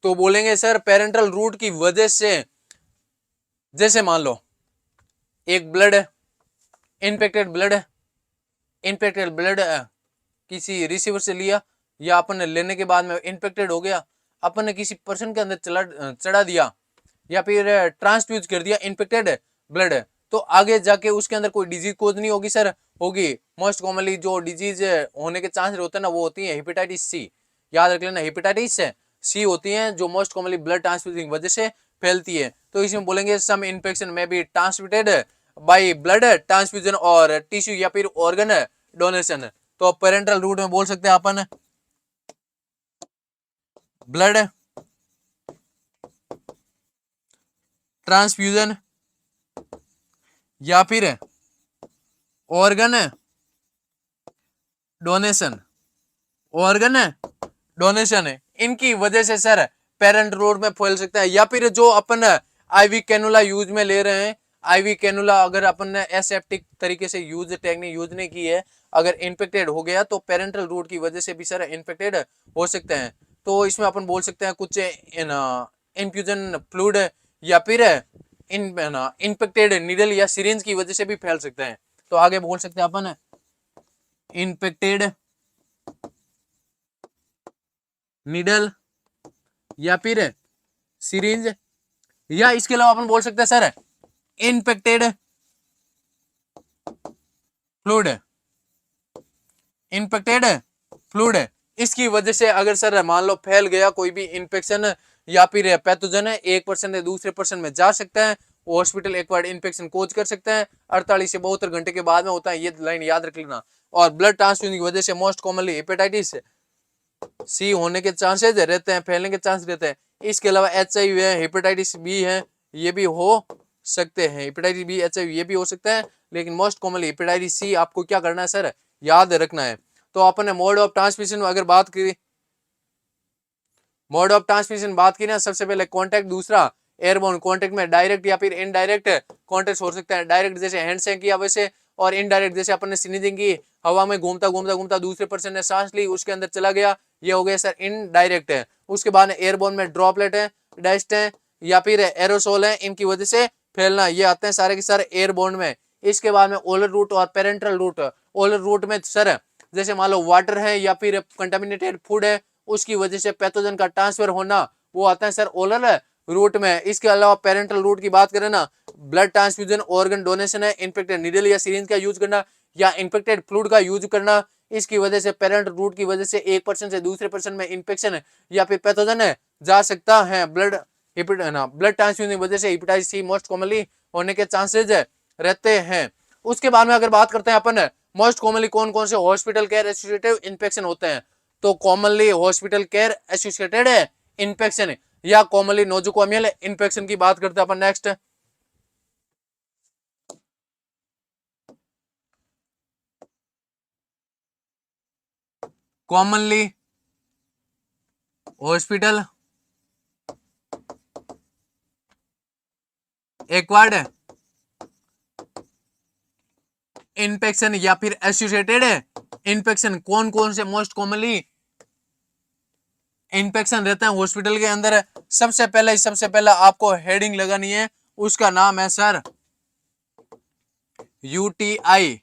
तो बोलेंगे सर पेरेंट्रल रूट की वजह से, जैसे मान लो एक ब्लड है, इन्फेक्टेड ब्लड है, इन्फेक्टेड ब्लड किसी रिसीवर से लिया या अपन ने लेने के बाद में इन्फेक्टेड हो गया, अपन ने किसी पर्सन के अंदर चढ़ा दिया या फिर ट्रांसफ्यूज कर दिया इन्फेक्टेड ब्लड, तो आगे जाके उसके अंदर कोई डिजीज कोज नहीं होगी सर, होगी। मोस्ट कॉमनली जो डिजीज होने के चांस होते हैं ना वो होती है हेपेटाइटिस सी, याद रख लेना हेपेटाइटिस सी होती है जो मोस्ट कॉमनली ब्लड ट्रांसफ्यूजिंग वजह से फैलती है। तो इसमें बोलेंगे सम इन्फेक्शन में be transmitted by blood transfusion और टिश्यू या फिर ऑर्गन डोनेशन। तो पेरेंटल रूट में बोल सकते हैं अपन ब्लड ट्रांसफ्यूजन या फिर ऑर्गन डोनेशन, ऑर्गन डोनेशन इनकी वजह से सर पेरेंट रोड में फैल सकता है। या फिर जो अपन आईवी कैनुला यूज में ले रहे हैं, आईवी कैनुला अगर अपन ने एसेप्टिक तरीके से टेक्निक यूज नहीं की है, अगर इन्फेक्टेड हो गया तो पेरेंटल रूट की वजह से भी सर इन्फेक्टेड हो सकते हैं। तो इसमें अपन बोल सकते हैं कुछ इन्फ्यूजन फ्लूइड या फिर इन्फेक्टेड निडल या सिरिंज की वजह से भी फैल सकते हैं। तो आगे बोल सकते हैं अपन इन्फेक्टेड निडल या फिर सिरिंज, या इसके अलावा अपन बोल सकते हैं sir infected fluid, infected fluid. इसकी वजह से अगर सर मान लो फैल गया कोई भी इन्फेक्शन या फिर पैथोजन है, एक पर्सन से दूसरे पर्सन में जा सकता है, वो हॉस्पिटल एक्वायर्ड इन्फेक्शन कोज कर सकते हैं 48 से 72 घंटे के बाद में होता है, ये लाइन याद रख लेना। और ब्लड ट्रांसफ्यूजन की वजह से मोस्ट कॉमनली हेपेटाइटिस सी होने के चांसेस रहते हैं, फैलने के चांस रहते हैं। इसके अलावा HIV है, हेपेटाइटिस बी है, ये भी हो सकते हैं, हेपेटाइटिस बी HIV ये भी हो सकता है, लेकिन मोस्ट कॉमनली हेपेटाइटिस सी आपको क्या करना है सर, याद रखना है। तो अपन ने मोड ऑफ ट्रांसमिशन अगर बात करी, मोड ऑफ ट्रांसमिशन बात की ना, सबसे पहले कॉन्टेक्ट, दूसरा एयरबोर्न कॉन्टेक्ट में डायरेक्ट या फिर इनडायरेक्ट कॉन्टेक्ट हो सकता है, डायरेक्ट जैसे हैंड से किया वैसे, और इनडायरेक्ट जैसे अपन ने स्नीजिंग की, हवा में घूमता घूमता घूमता दूसरे पर्सन ने सांस ली उसके अंदर चला गया, ये हो गया सर इनडायरेक्ट है। उसके बाद एयरबोर्न में ड्रॉपलेट है, डस्ट है या फिर एरोसोल है, इनकी वजह से फैलना, ये आते हैं सारे के सारे एयरबोर्न में। इसके बाद में ओलर रूट और पेरेंट्रल रूट, ओलर रूट में सर जैसे मान लो वाटर है या फिर कंटामिनेटेड फूड है, उसकी वजह से पैथोजन का ट्रांसफर होना, वो आता है सर ओलर रूट में। इसके अलावा पेरेंटल रूट की बात करें ना, ब्लड ट्रांसफ्यूजन, ऑर्गन डोनेशन है, इन्फेक्टेड नीडल या सिरिंज का यूज करना या इन्फेक्टेड फ्लूइड का यूज करना, इसकी वजह से पेरेंटल रूट की वजह से एक पर्सन से दूसरे पर्सन में इन्फेक्शन या फिर पैथोजन जा सकता है। ब्लड ब्लड ट्रांसफ्यूजन की वजह से हेपेटाइटिस सी मोस्ट कॉमनली होने के चांसेस रहते हैं। उसके बाद में अगर बात करते हैं अपन मोस्ट कॉमनली कौन कौन से हॉस्पिटल केयर एसोसिएटेड इन्फेक्शन होते हैं, तो commonly hospital care associated infection या कॉमनली नोजोकोमियल इन्फेक्शन की बात करते हैं अपन next. Commonly hospital acquired infection या फिर एसोसिएटेड इन्फेक्शन, कौन कौन से मोस्ट कॉमनली इन्फेक्शन रहते हैं हॉस्पिटल के अंदर। सबसे पहले आपको हेडिंग लगानी है, उसका नाम है sir UTI,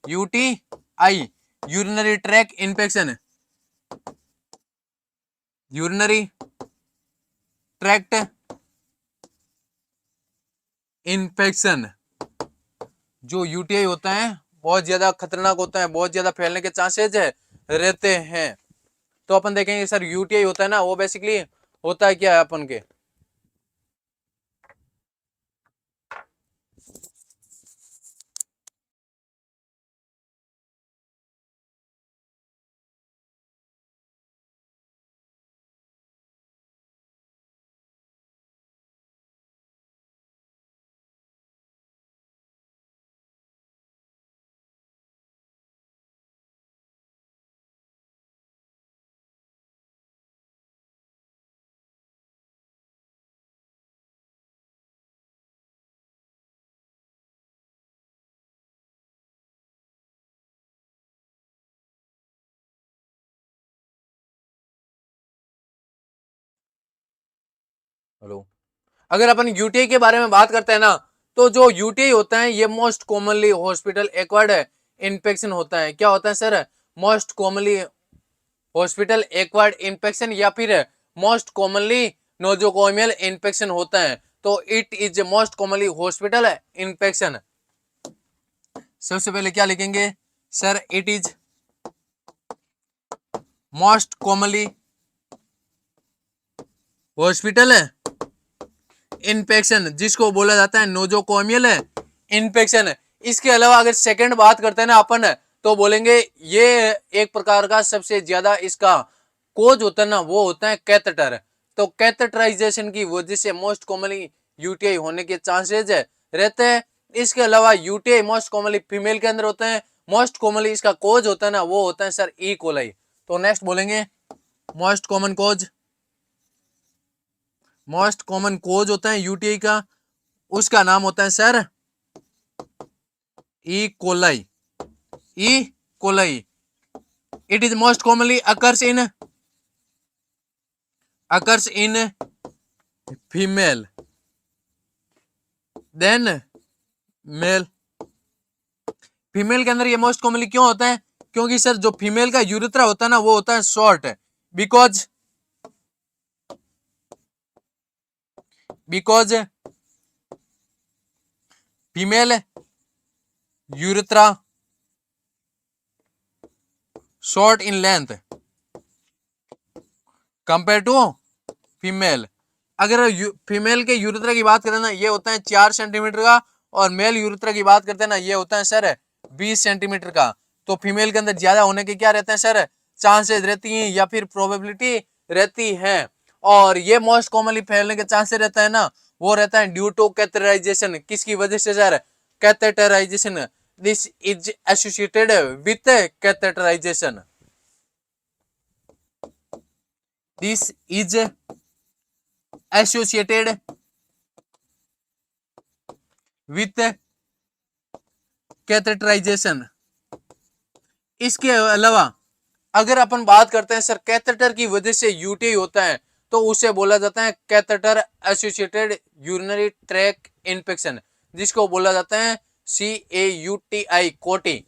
UTI urinary track infection, urinary tract infection. जो यूटीआई होता है बहुत ज्यादा खतरनाक होता है, बहुत ज्यादा फैलने के चांसेस रहते हैं। तो अपन देखेंगे सर यूटीआई होता है ना, वो बेसिकली होता है क्या है अपन के, हेलो। अगर अपन यूटीआई के बारे में बात करते हैं ना, तो जो यूटीआई होता है ये most commonly hospital acquired infection होता है। क्या होता है sir? Most commonly hospital acquired infection या फिर मोस्ट कॉमनली नोजोकोमियल इन्फेक्शन होता है। तो it is most commonly hospital infection. सबसे पहले क्या लिखेंगे sir? It is most commonly hospital infection, जिसको बोला जाता है नोजोकोमियल इन्फेक्शन। इसके अलावा अगर सेकंड बात करते हैं ना अपन, तो बोलेंगे ये एक प्रकार का सबसे ज्यादा इसका कोज होता है ना, वो होता है कैथेटर। तो कैथेटराइजेशन की वजह से मोस्ट कॉमनली यूटीआई होने के चांसेस रहते हैं। इसके अलावा यूटीआई मोस्ट कॉमनली फीमेल के अंदर होते हैं। मोस्ट कॉमनली इसका कोज होता है ना, वो होता है सर ई कोलाई। तो नेक्स्ट बोलेंगे most common cause, most common cause होता है यूटीआई का, उसका नाम होता है sir E coli. E coli. It is most commonly occurs in female than male. Female के अंदर ये मोस्ट कॉमनली क्यों होता है? क्योंकि सर जो फीमेल का यूरेथ्रा होता है ना, वो होता है short, because female urethra short in length compare to female. अगर फीमेल के यूरेथ्रा की बात करें ना, ये होता है 4 सेंटीमीटर का, और मेल यूरेथ्रा की बात करते हैं ना, ये होता है सर 20 सेंटीमीटर का। तो फीमेल के अंदर ज्यादा होने के क्या रहते हैं सर? चांसेस रहती हैं या फिर प्रोबेबिलिटी रहती है। और ये मोस्ट कॉमनली फैलने के चांसेस रहता है ना, वो रहता है ड्यू टू कैथेटराइजेशन। किसकी वजह से sir? Catheterization. This is associated with catheterization. This is associated with catheterization. इसके अलावा अगर अपन बात करते हैं सर कैथेटर की वजह से यूटीआई होता है, तो उसे बोला जाता है catheter associated urinary track infection, जिसको बोला जाता है CAUTI कोटी।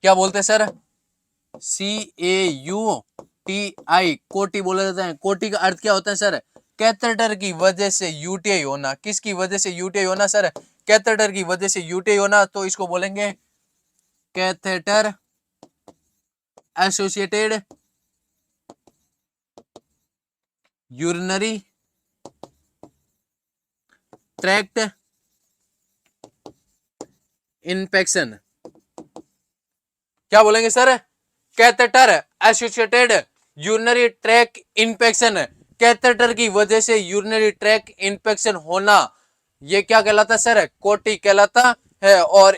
क्या बोलते हैं सर? CAUTI कोटी बोला जाता है। कोटी का अर्थ क्या होता है सर? कैथेटर की वजह से यूटीआई होना। किसकी वजह से यूटीआई होना सर? कैथेटर की वजह से यूटीआई होना। तो इसको बोलेंगे catheter associated urinary tract infection. क्या बोलेंगे sir? Catheter associated urinary track infection. Catheter की वजह से यूरिनरी ट्रैक इन्फेक्शन होना, ये क्या कहलाता है सर? कोटी कहलाता है। और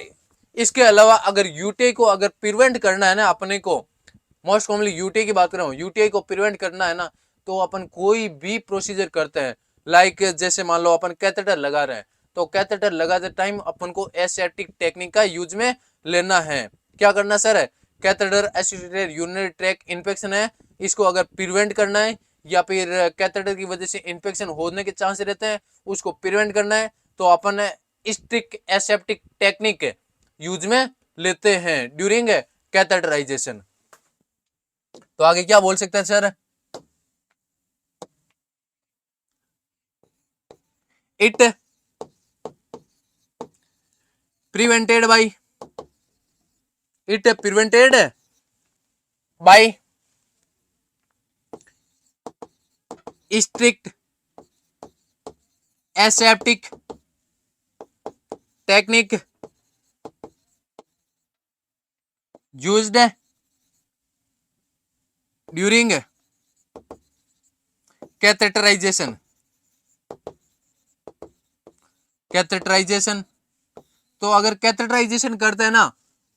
इसके अलावा अगर यूटीआई को अगर प्रिवेंट करना है ना अपने को, मोस्ट कॉमनली यूटीआई की बात कर रहा हूँ, यूटीआई को प्रिवेंट करना है ना, तो अपन कोई भी प्रोसीजर करते हैं, लाइक जैसे मान लो अपन कैथेटर लगा रहे हैं, तो कैथेटर लगाते टाइम अपन को एसेप्टिक टेक्निक का यूज में लेना है। क्या करना sir? Catheter associated urinary track infection है, इसको अगर प्रिवेंट करना है या फिर कैथेटर की वजह से इन्फेक्शन होने के चांस रहते हैं, उसको प्रिवेंट करना है, तो अपन स्ट्रिक्ट एसेप्टिक टेक्निक यूज में लेते हैं ड्यूरिंग कैथेटराइजेशन। तो आगे क्या बोल सकते हैं sir? It prevented by strict aseptic technique used during catheterization. तो अगर कैथेटराइजेशन करते हैं ना,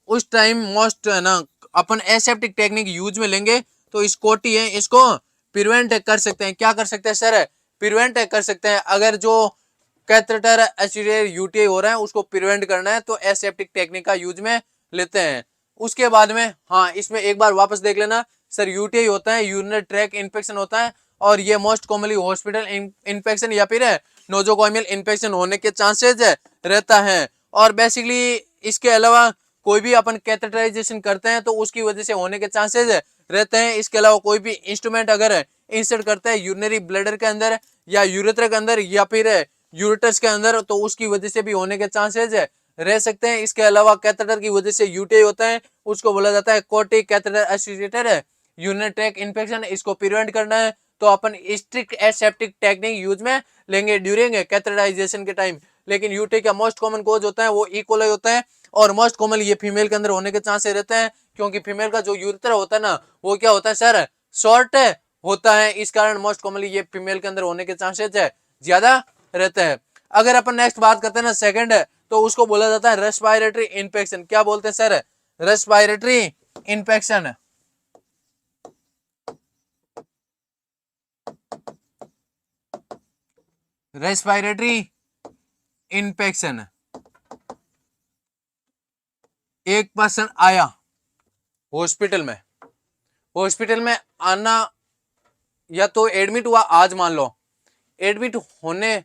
उस टाइम मोस्ट है ना अपन एसेप्टिक टेक्निक यूज में लेंगे, तो इस कोटी है इसको प्रिवेंट कर सकते हैं। क्या कर सकते हैं सर? प्रिवेंट कर सकते हैं। अगर जो कैथेटर एसोसिएटेड यूटीआई हो रहा है उसको प्रिवेंट करना है, तो एसेप्टिक टेक्निक का यूज में लेते हैं। उसके बाद में हाँ, इसमें एक बार वापस देख लेना सर, यूटीआई होता है यूरिनरी ट्रैक इन्फेक्शन होता है, और ये मोस्ट कॉमनली हॉस्पिटल इन्फेक्शन या फिर नोजोकोमियल इन्फेक्शन होने के चांसेस रहता है। और बेसिकली इसके अलावा कोई भी अपन कैथेटराइजेशन करते हैं तो उसकी वजह से होने के चांसेस रहते हैं। इसके अलावा कोई भी इंस्ट्रूमेंट अगर इंसर्ट करते हैं यूरिनरी ब्लैडर के अंदर या यूरेथ्रा के अंदर या फिर यूरेटस के अंदर तो उसकी वजह से भी होने के चांसेस रह सकते हैं। इसके अलावा कैथेटर की वजह से यूटीआई होता है, उसको बोला जाता है कोटिक catheter associated urinary tract infection. इसको प्रिवेंट करना है तो अपन स्ट्रिक्ट एसेप्टिक टेक्निक यूज में लेंगे ड्यूरिंग कैथेटराइजेशन के टाइम। लेकिन यूटीआई का मोस्ट कॉमन कोज होता है वो इकोलाई होता है और मोस्ट कॉमन ये फीमेल के अंदर होने के चांसेस रहते हैं, क्योंकि फीमेल का जो यूरेथ्रा होता है ना वो क्या होता है सर, शॉर्ट होता है। इस कारण मोस्ट कॉमनली ये फीमेल के अंदर होने के चांसेस ज्यादा रहते हैं। अगर अपन नेक्स्ट बात करते हैं ना सेकंड तो उसको बोला जाता है रेस्पिरेटरी इन्फेक्शन। क्या बोलते हैं sir, respiratory infection. Respiratory infection. एक पर्सन आया हॉस्पिटल में, हॉस्पिटल में आना या तो एडमिट हुआ, आज मान लो एडमिट होने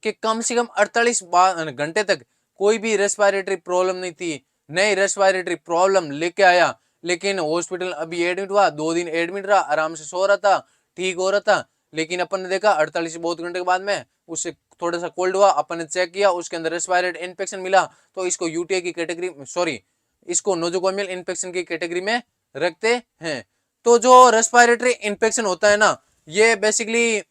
के कम से कम 48 घंटे तक कोई भी रेस्पिरेटरी प्रॉब्लम नहीं थी, नई रेस्पिरेटरी प्रॉब्लम लेके आया। लेकिन हॉस्पिटल अभी एडमिट हुआ, 2 दिन एडमिट रहा, आराम से सो रहा था, ठीक हो रहा था। लेकिन अपन ने देखा 48 बहुत घंटे के बाद में उससे थोड़ा सा कोल्ड हुआ, अपन ने चेक किया, उसके अंदर रेस्पिरेटरी इन्फेक्शन मिला, तो इसको यूटीआई की कैटेगरी, सॉरी इसको नोजोकोमियल इन्फेक्शन की कैटेगरी में रखते हैं। तो जो रेस्पिरेटरी इन्फेक्शन होता है ना ये बेसिकली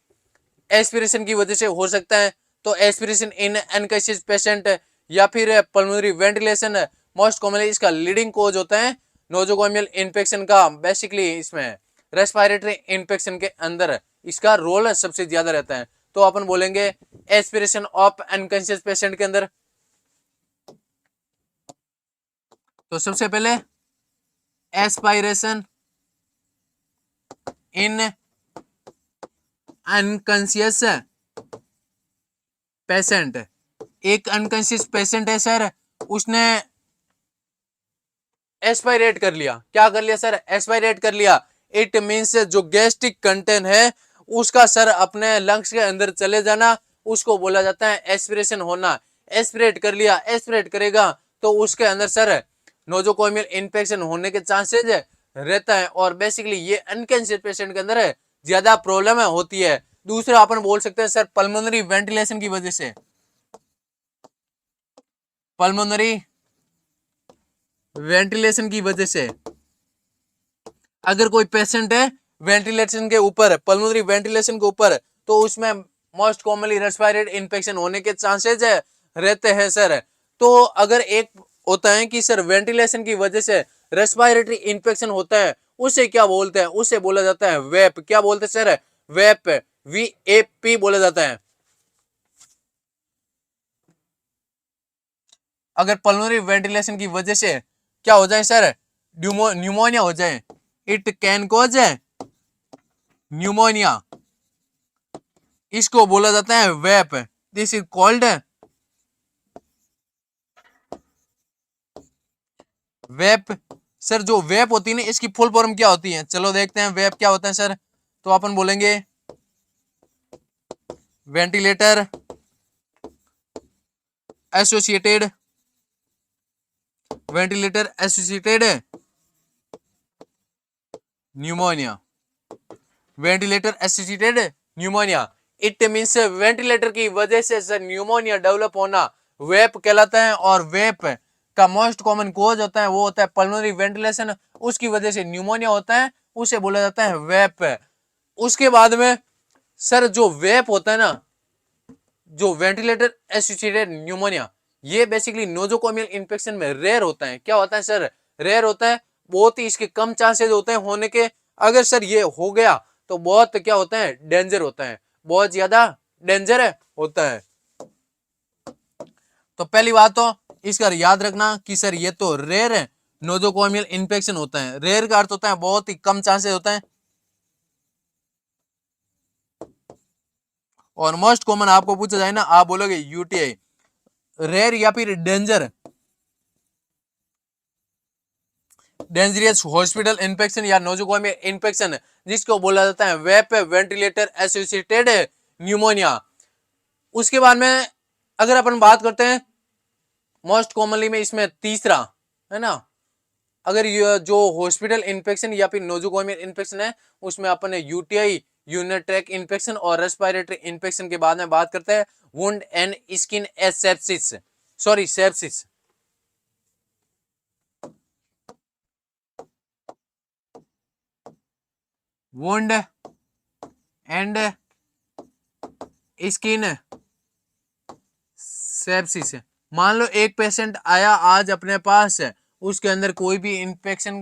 एस्पिरेशन की वजह से हो सकता है। तो एस्पिरेशन इन अनकॉन्शियस पेशेंट या फिर पल्मोनरी वेंटिलेशन मोस्ट कॉमनली इसका लीडिंग कोज होता है नोजोकोमियल इन्फेक्शन का। बेसिकली इसमें रेस्पिरेटरी इन्फेक्शन के अंदर इसका रोल सबसे ज्यादा रहता है। तो अपन बोलेंगे एस्पिरेशन ऑफ अनकॉन्शियस पेशेंट के अंदर। तो सबसे पहले एस्पायरेशन इन अनकॉन्शियस पेशेंट। एक अनकॉन्शियस पेशेंट है सर, उसने एस्पायरेट कर लिया। क्या कर लिया सर, एस्पायरेट कर लिया। इट मींस जो गैस्ट्रिक कंटेंट है उसका सर अपने लंग्स के अंदर चले जाना, उसको बोला जाता है एस्पिरेशन होना। एस्पिरेट कर लिया, एस्पिरेट करेगा तो उसके अंदर सर नोजोकोमियल इन्फेक्शन होने के चांसेस रहता है। और बेसिकली ये अनकॉन्शियस पेशेंट के अंदर ज्यादा प्रॉब्लम होती है। दूसरा अपन बोल सकते हैं सर पल्मोनरी वेंटिलेशन की वजह से, पल्मोनरी वेंटिलेशन की वजह से अगर कोई पेशेंट है वेंटिलेशन के ऊपर, पल्मोनरी वेंटिलेशन के ऊपर, तो उसमें मोस्ट कॉमनली रेस्पिरेटरी इन्फेक्शन होने के चांसेस रहते हैं सर। तो अगर एक होता है कि सर वेंटिलेशन की वजह से रेस्पिरेटरी इन्फेक्शन होता है, उसे क्या बोलते हैं, उसे बोला जाता है वेप। क्या बोलते हैं सर, वेप, VAP बोला जाता है। अगर पल्मोनरी वेंटिलेशन की वजह से क्या हो जाए सर, न्यूमोनिया हो जाए, इट कैन कॉज न्यूमोनिया, इसको बोला जाता है VAP. This is called VAP. Sir जो वेप होती है ना इसकी फुल फॉर्म क्या होती है, चलो देखते हैं वेप क्या होता है सर। तो अपन बोलेंगे ventilator associated, ventilator associated pneumonia, ventilator associated pneumonia. It means ventilator की वजह से सर न्यूमोनिया डेवलप होना वेप कहलाता है। और वेप का मोस्ट कॉमन कोज होता है वो होता है पल्मोनरी वेंटिलेशन, उसकी वजह से न्यूमोनिया होता है, उसे बोला जाता है वेप। उसके बाद में सर जो वेप होता है ना, जो वेंटिलेटर एसोसिएटेड न्यूमोनिया, ये बेसिकली नोजोकोमियल इन्फेक्शन में रेयर होता है। क्या होता है सर, रेयर होता है, बहुत ही इसके कम चांसेस होते हैं होने के। अगर सर ये हो गया तो बहुत क्या होता है, डेंजर होता है, बहुत ज्यादा डेंजर होता है। तो पहली बात तो इसका याद रखना कि सर ये तो रेयर है, नोजोकोमियल इन्फेक्शन होता है। रेयर का अर्थ होता है बहुत ही कम चांसेस होता है। और मोस्ट कॉमन आपको पूछा जाए ना, आप बोलोगे यूटीआई। रेयर या फिर डेंजर, डेंजरियस हॉस्पिटल इन्फेक्शन या नोजोकोमियल इन्फेक्शन, जिसको बोला जाता है वेप वेंटिलेटर एसोसिएटेड न्यूमोनिया। उसके बाद में अगर अपन बात करते हैं मोस्ट कॉमनली में इसमें तीसरा है ना, अगर ये जो हॉस्पिटल इन्फेक्शन या फिर नोजोकोमियल इन्फेक्शन है उसमें अपन यूटीआई यूरिनरी ट्रैक्ट इन्फेक्शन और रेस्पिरेटरी इन्फेक्शन के बाद में बात करते हैं wound and skin sepsis, sorry sepsis. Wound and skin sepsis, मान लो एक पेशेंट आया आज अपने पास, उसके अंदर कोई भी इन्फेक्शन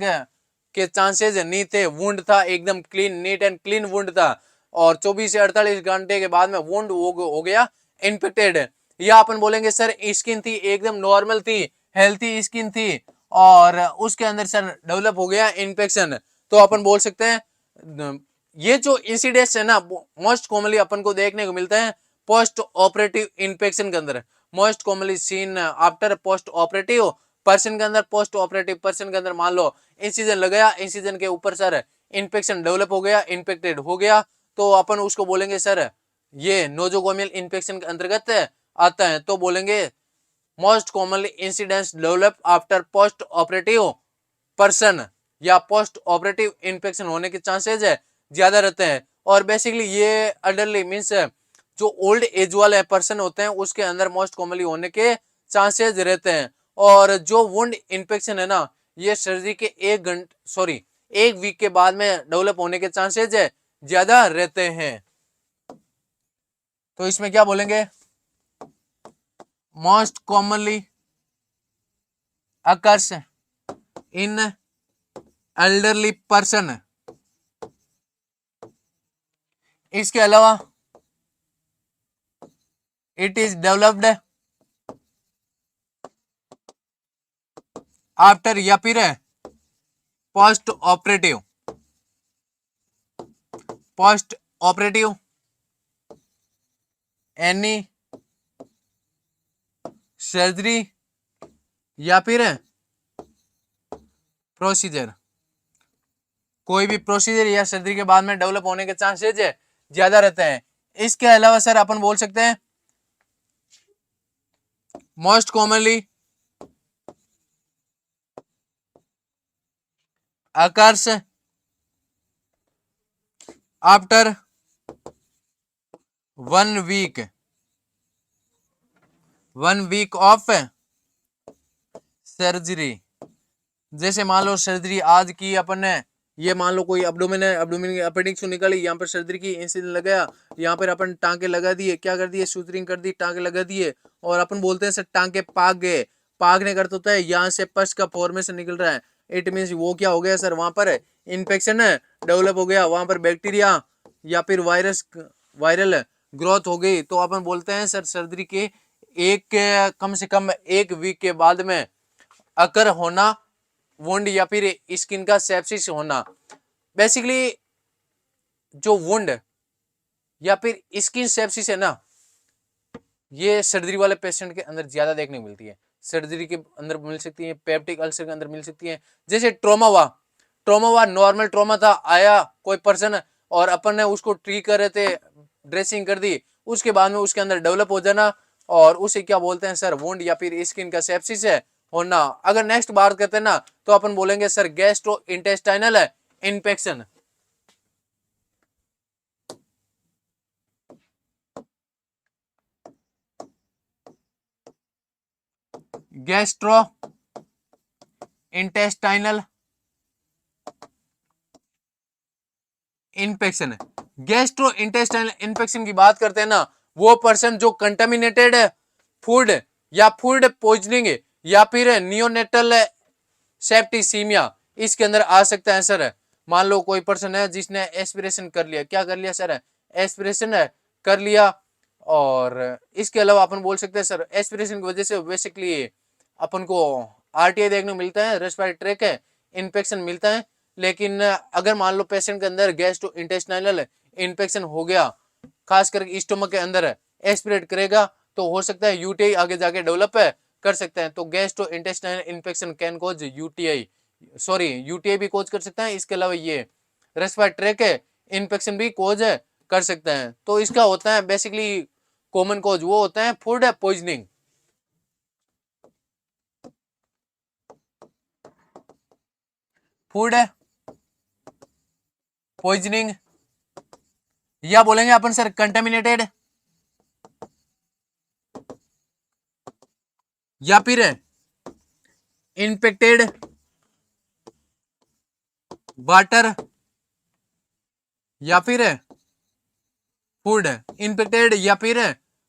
के चांसेस नहीं थे, वुंड था एकदम clean, neat and clean wound था, और 24 से 48 घंटे के बाद में वुंड हो गया इन्फेक्टेड, या अपन बोलेंगे सर स्किन थी एकदम नॉर्मल थी, हेल्थी स्किन थी, और उसके अंदर सर डेवलप हो गया इन्फेक्शन, तो अपन बोल सकते हैं ये जो इंसिडेंट्स है ना मोस्ट कॉमनली अपन को देखने को मिलता है पोस्ट ऑपरेटिव इन्फेक्शन के अंदर, most commonly seen after post operative person के अंदर, पोस्ट ऑपरेटिव पर्सन के अंदर मान लो इंसिजन लगाया, इंसिजन के ऊपर सर इन्फेक्शन डेवलप हो गया, इन्फेक्टेड हो गया, तो अपन उसको बोलेंगे सर ये नोजोकोमियल इन्फेक्शन के अंतर्गत आता है, तो बोलेंगे most commonly incidents develop after post operative person, या पोस्ट ऑपरेटिव इन्फेक्शन होने के चांसेस है ज्यादा रहते हैं। और बेसिकली ये अल्डरली मींस जो ओल्ड एज वाले पर्सन होते हैं उसके अंदर मोस्ट कॉमनली होने के चांसेस रहते हैं। और जो वुंड इन्फेक्शन है ना ये सर्जरी के एक वीक के बाद में डेवलप होने के चांसेस है ज्यादा रहते हैं। तो इसमें क्या बोलेंगे, मोस्ट कॉमनली अकर्स इन एल्डरली पर्सन, इसके अलावा इट इज डेवलप्ड आफ्टर या फिर पोस्ट ऑपरेटिव एनी सर्जरी या फिर प्रोसीजर, कोई भी प्रोसीजर या सर्जरी के बाद में डेवलप होने के चांसेस ज्यादा रहते हैं। इसके अलावा सर अपन बोल सकते हैं most commonly occurs after 1 week of surgery. जैसे मान लो सर्जरी आज की अपन ने, ये मान लो कोई अब्डोमेन है, अब्डोमेन की अपेंडिक्स निकाली, यहाँ पर सर्जरी की, इंसिजन लगाया, यहाँ पर अपन टांके लगा दिए, क्या कर दिए सूतरिंग कर दी, टांके लगा दिए, और अपन बोलते हैं सर टांके पाक गए, पाकने का अर्थ होता है यहाँ से पस का फॉर्मेशन निकल रहा है, इट मीन्स वो क्या हो गया सर वहां पर इन्फेक्शन डेवलप हो गया, वहां पर बैक्टीरिया या फिर वायरल ग्रोथ हो गई, तो अपन बोलते हैं सर सर्जरी के कम से कम 1 वीक के बाद में अकर होना वुंड या फिर स्किन का सेप्सिस होना। बेसिकली जो वुंड या फिर स्किन सेप्सिस है ना ये सर्जरी वाले पेशेंट के अंदर ज्यादा देखने को मिलती है, सर्जरी के अंदर मिल सकती है, पेप्टिक अल्सर के अंदर मिल सकती है। जैसे ट्रॉमा हुआ नॉर्मल ट्रॉमा था, आया कोई पर्सन और अपन ने उसको ट्रीट कर रहे थे, ड्रेसिंग कर दी, उसके बाद में उसके अंदर डेवलप हो जाना, और उसे क्या बोलते हैं सर वुंड या फिर स्किन का सेप्सिस है होना। अगर नेक्स्ट बात करते हैं ना तो अपन बोलेंगे sir gastro intestinal infection, gastro intestinal infection. Gastro intestinal infection की बात करते हैं ना वो पर्सन जो कंटामिनेटेड फूड या फूड पॉइजनिंग या फिर नियोनेटल सेप्टिसीमिया इसके अंदर आ सकता है सर। मान लो कोई पर्सन है जिसने एस्पिरेशन कर लिया, क्या कर लिया सर एस्पिरेशन कर लिया, और इसके अलावा अपन बोल सकते हैं सर एस्पिरेशन की वजह से बेसिकली अपन को आरटीआई देखने को मिलता है, रेस्पिरेटरी ट्रैक इन्फेक्शन मिलता है। लेकिन अगर मान लो पेशेंट के अंदर गैस्ट्रो इंटेस्टाइनल इन्फेक्शन हो गया, खास करके स्टोमक के अंदर एस्पिरेट करेगा तो हो सकता है यूटीआई आगे जाके डेवलप कर सकते हैं। तो gastro intestinal infection can cause UTI, sorry UTI भी कोज कर सकते हैं, इसके अलावा ये रेस्पिरेटरी ट्रैक इन्फेक्शन भी कोज कर सकते हैं। तो इसका होता है बेसिकली कॉमन कोज वो होता है फूड पॉइजनिंग। फूड पॉइजनिंग या बोलेंगे अपन सर कंटेमिनेटेड या फिर इन्फेक्टेड वाटर या फिर फूड। इन्फेक्टेड या फिर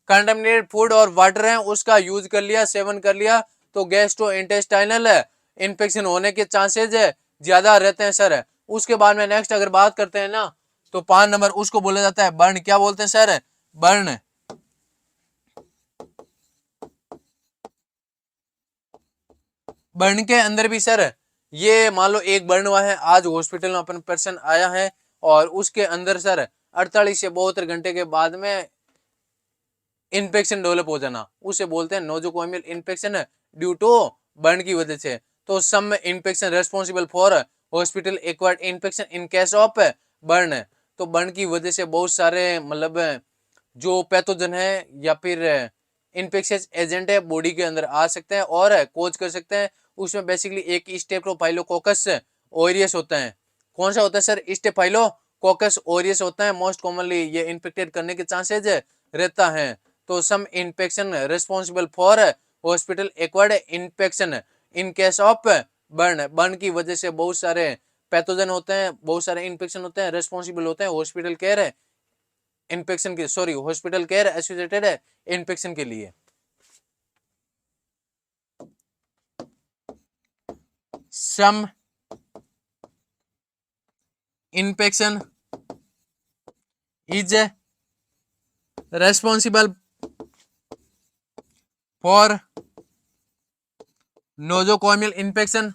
कंटामिनेटेड फूड और वाटर है उसका यूज कर लिया, सेवन कर लिया, तो गैस्ट्रो इंटेस्टाइनल इन्फेक्शन होने के चांसेस ज्यादा रहते हैं सर। उसके बाद में नेक्स्ट अगर बात करते हैं ना, तो 5 नंबर उसको बोला जाता है बर्न। क्या बोलते हैं सर? बर्न। बर्न के अंदर भी सर ये मान लो एक बर्न हुआ है, आज हॉस्पिटल में अपन पर्सन आया है और उसके अंदर सर 48 से 72 घंटे के बाद में इन्फेक्शन डेवलप हो जाना, उसे बोलते हैं nosocomial infection due to burn की वजह से। तो some infection responsible for hospital acquired infection in case of burn. तो बर्न की वजह से बहुत सारे मतलब जो पैथोजन है या फिर इन्फेक्शियस एजेंट है बॉडी के अंदर आ सकते हैं और कोज कर सकते हैं। उसमें बेसिकली एक स्टेप्रोफाइलोकोकस ओरियस होता है। कौन सा होता है सर? स्टेफाइलोकोकस ओरियस होता है। मोस्ट कॉमनली ये इन्फेक्टेड करने के चांसेस रहता है। तो some infection responsible for hospital acquired infection in case of burn. Burn की वजह से बहुत सारे पैथोजन होते हैं, बहुत सारे इन्फेक्शन होते हैं, रिस्पॉन्सिबल होते हैं हॉस्पिटल केयर इन्फेक्शन के, sorry hospital care associated infection के लिए। Some infection is responsible for nosocomial infection,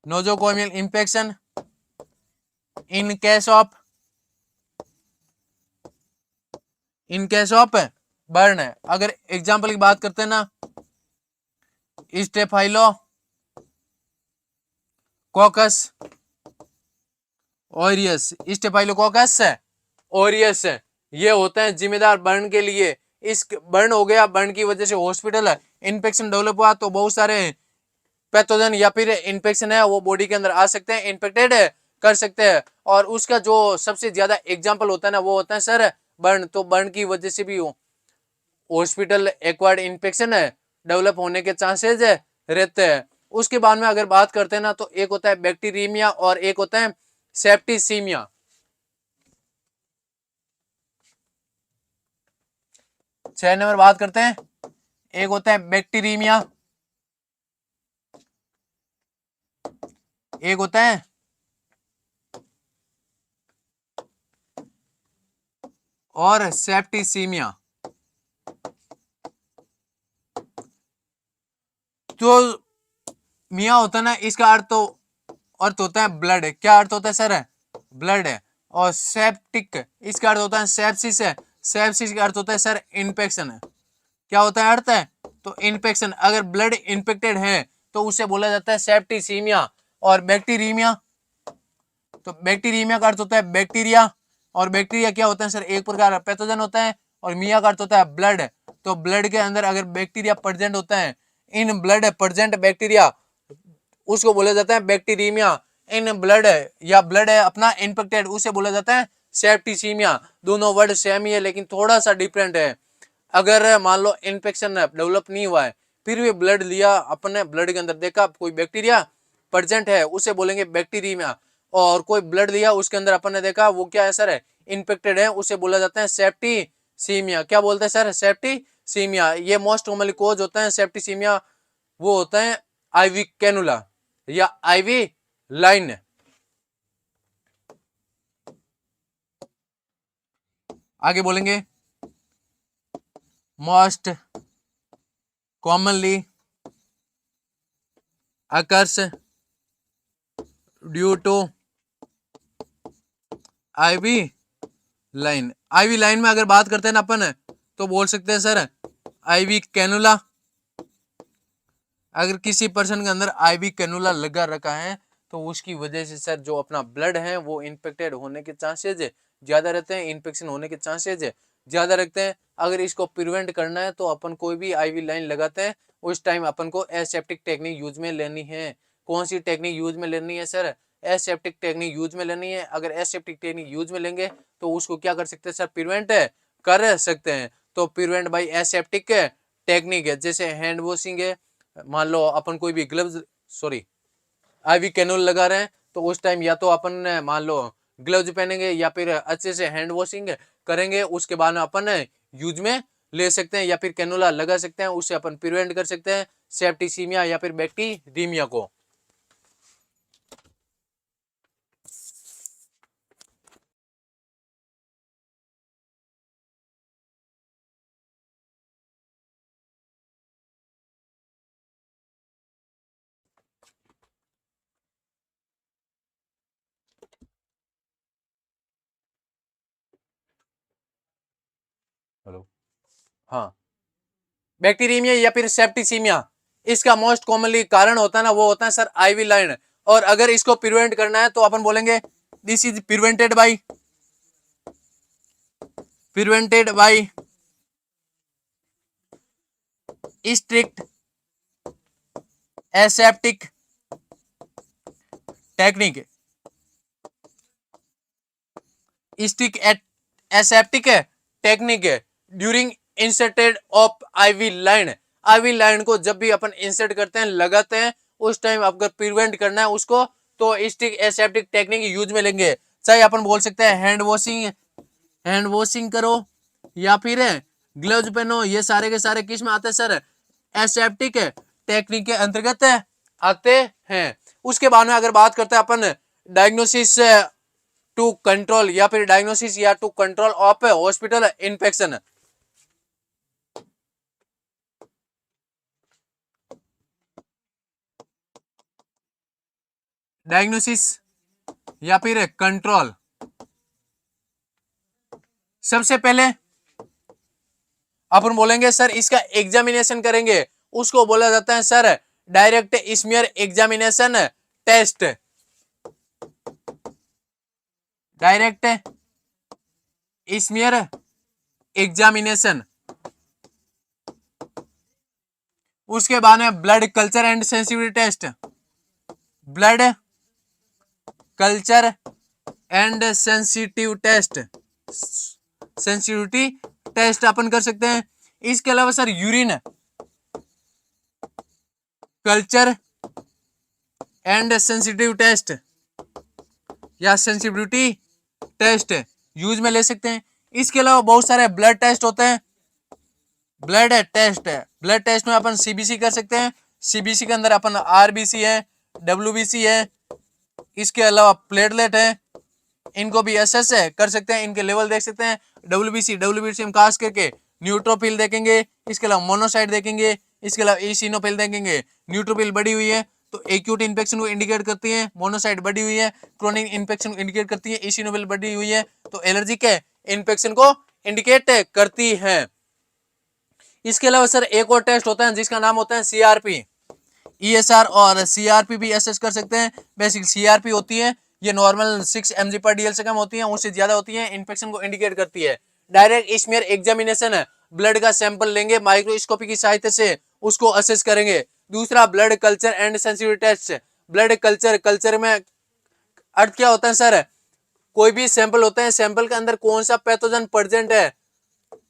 nosocomial infection in case of burn है। अगर एग्जाम्पल की बात करते हैं ना, स्टेफाइलोकोकस ऑरियस, स्टेफाइलोकोकस ऑरियस ये होते हैं जिम्मेदार बर्न के लिए। इस बर्न हो गया, बर्न की वजह से हॉस्पिटल इन्फेक्शन डेवलप हुआ, तो बहुत सारे पैथोजन या फिर इन्फेक्शन है वो बॉडी के अंदर आ सकते हैं, इन्फेक्टेड कर सकते हैं। और उसका जो सबसे ज्यादा एग्जाम्पल होता है ना वो होता है सर बर्न। तो बर्न की वजह से भी हॉस्पिटल एक्वायर्ड इन्फेक्शन है डेवलप होने के चांसेस रहते हैं। उसके बाद में अगर बात करते हैं ना, तो एक होता है बैक्टीरियमिया और एक होता है सेप्टिसीमिया। 6 नंबर बात करते हैं, एक होता है बैक्टीरियमिया, एक होता है और सेप्टिसीमिया। जो मिया होता है ना, इसका अर्थ होता है ब्लड। क्या अर्थ होता है सर? ब्लड है। और सेप्टिक इसका अर्थ होता है सेप्सिस है। सेप्सिस का अर्थ होता है सर इन्फेक्शन है। क्या होता है अर्थ है? तो इन्फेक्शन। अगर ब्लड इन्फेक्टेड है तो उसे बोला जाता है सेप्टिसीमिया। और बैक्टीरियमिया, तो बैक्टीरियमिया का अर्थ होता है बैक्टीरिया। और बैक्टीरिया क्या होता है सर? एक प्रकार का पैथोजन होता है। और मिया का अर्थ होता है ब्लड। तो ब्लड के अंदर अगर बैक्टीरिया प्रेजेंट होता है, इन ब्लड प्रेजेंट बैक्टीरिया, उसको बोला जाता है बैक्टीरियमिया। इन ब्लड या ब्लड है अपना इन्फेक्टेड, उसे बोला जाता है सेप्टिसीमिया। दोनों वर्ड सेम ही है लेकिन थोड़ा सा डिफरेंट है। अगर मान लो इन्फेक्शन डेवलप नहीं हुआ है, फिर भी ब्लड लिया, अपने ब्लड के अंदर देखा कोई बैक्टीरिया प्रेजेंट है, उसे बोलेंगे बैक्टीरियमिया। और कोई ब्लड लिया उसके अंदर अपन ने देखा वो क्या है सर? इन्फेक्टेड है, उसे बोला जाता है सेप्टिसीमिया। क्या बोलते हैं सर? सेप्टिसीमिया। ये मोस्ट कॉमनली कोज होता है सेप्टिसीमिया, वो होता है आईवी कैनुला या आईवी लाइन। आगे बोलेंगे most commonly occurs due to IV line. IV line में अगर बात करते हैं ना अपन, तो बोल सकते हैं सर आईवी कैनुला, अगर किसी पर्सन के अंदर आईवी कैनुला लगा रखा है तो उसकी वजह से सर जो अपना ब्लड है वो इन्फेक्टेड होने के चांसेज ज्यादा रहते हैं, इन्फेक्शन होने के चांसेज ज्यादा रखते हैं। अगर इसको प्रिवेंट करना है तो अपन कोई भी आईवी लाइन लगाते हैं उस टाइम अपन को एसेप्टिक टेक्निक यूज में लेनी है। कौन सी टेक्निक यूज में लेनी है सर? एसेप्टिक टेक्निक यूज में लेनी है। अगर एसेप्टिक टेक्निक यूज में लेंगे तो उसको क्या कर सकते हैं सर? प्रिवेंट कर सकते हैं। तो प्रिवेंट बाई एसेप्टिक टेक्निक है, जैसे हैंड वॉशिंग है। मान लो अपन कोई भी ग्लव्स सॉरी आईवी कैनूल लगा रहे हैं तो उस टाइम या तो अपन मान लो ग्लव्स पहनेंगे या फिर अच्छे से हैंड वॉशिंग करेंगे, उसके बाद में अपन यूज में ले सकते हैं या फिर कैनुला लगा सकते हैं। उससे अपन प्रिवेंट कर सकते हैं सेप्टिसीमिया या फिर बैक्टीरियमिया को। हेलो, हाँ, बैक्टीरियमिया या फिर सेप्टिसीमिया इसका मोस्ट कॉमनली कारण होता है ना, वो होता है सर आईवी लाइन। और अगर इसको प्रिवेंट करना है तो अपन बोलेंगे this is prevented by strict aseptic technique. Strict aseptic technique है during inserted of IV line. IV line को जब भी अपन इंसर्ट करते हैं लगाते हैं उस टाइम अगर प्रिवेंट करना है उसको तो स्टिक एसेप्टिक टेक्निक यूज में लेंगे। चाहे अपन बोल सकते हैं हैंड वॉशिंग करो या फिर ग्लव्स पहनो, ये सारे के सारे किस में आते हैं सर? एसेप्टिक टेक्निक के अंतर्गत आते हैं। उसके बाद में अगर बात करते हैं अपन डायग्नोसिस टू कंट्रोल या फिर डायग्नोसिस या to control of hospital infection. Diagnosis या फिर कंट्रोल, सबसे पहले अपन बोलेंगे सर इसका एग्जामिनेशन करेंगे, उसको बोला जाता है sir direct smear examination test. Direct smear examination. उसके बाद में blood culture and sensitivity test. Blood culture and sensitive test, sensitivity test अपन कर सकते हैं। इसके अलावा sir urine culture and sensitive test या सेंसिटिविटी टेस्ट यूज में ले सकते हैं। इसके अलावा बहुत सारे ब्लड टेस्ट होते हैं। ब्लड टेस्ट में अपन सीबीसी कर सकते हैं। सीबीसी के अंदर अपन आरबीसी है, डब्ल्यूबीसी है, इसके अलावा प्लेटलेट है, इनको भी एसेस कर सकते हैं, इनके लेवल देख सकते हैं। डब्ल्यूबीसी में खास करके न्यूट्रोफिल देखेंगे, इसके अलावा मोनोसाइट देखेंगे, इसके अलावा इसिनोफिल देखेंगे। न्यूट्रोफिल बढ़ी हुई है तो एक्यूट इन्फेक्शन को इंडिकेट करती है, मोनोसाइट बढ़ी हुई है क्रोनिक इन्फेक्शन को इंडिकेट करती है, इसिनोफिल बढ़ी हुई है तो एलर्जिक इन्फेक्शन को इंडिकेट करती है। इसके अलावा सर एक और टेस्ट होता है जिसका नाम होता है सीआरपी। ईएसआर और सीआरपी भी एसेस कर सकते हैं। बेसिक सीआरपी होती है ये नॉर्मल 6 mg पर डीएल से कम होती है, उससे ज्यादा होती है, इन्फेक्शन को इंडिकेट करती है। डायरेक्ट स्मीयर एग्जामिनेशन है, ब्लड का सैंपल लेंगे माइक्रोस्कोपी की सहायता से उसको असेस करेंगे। दूसरा blood culture and sensitivity test. Blood culture में अर्थ क्या होता है सर? कोई भी सैंपल होता है, सैंपल के अंदर कौन सा पैथोजन प्रेजेंट है,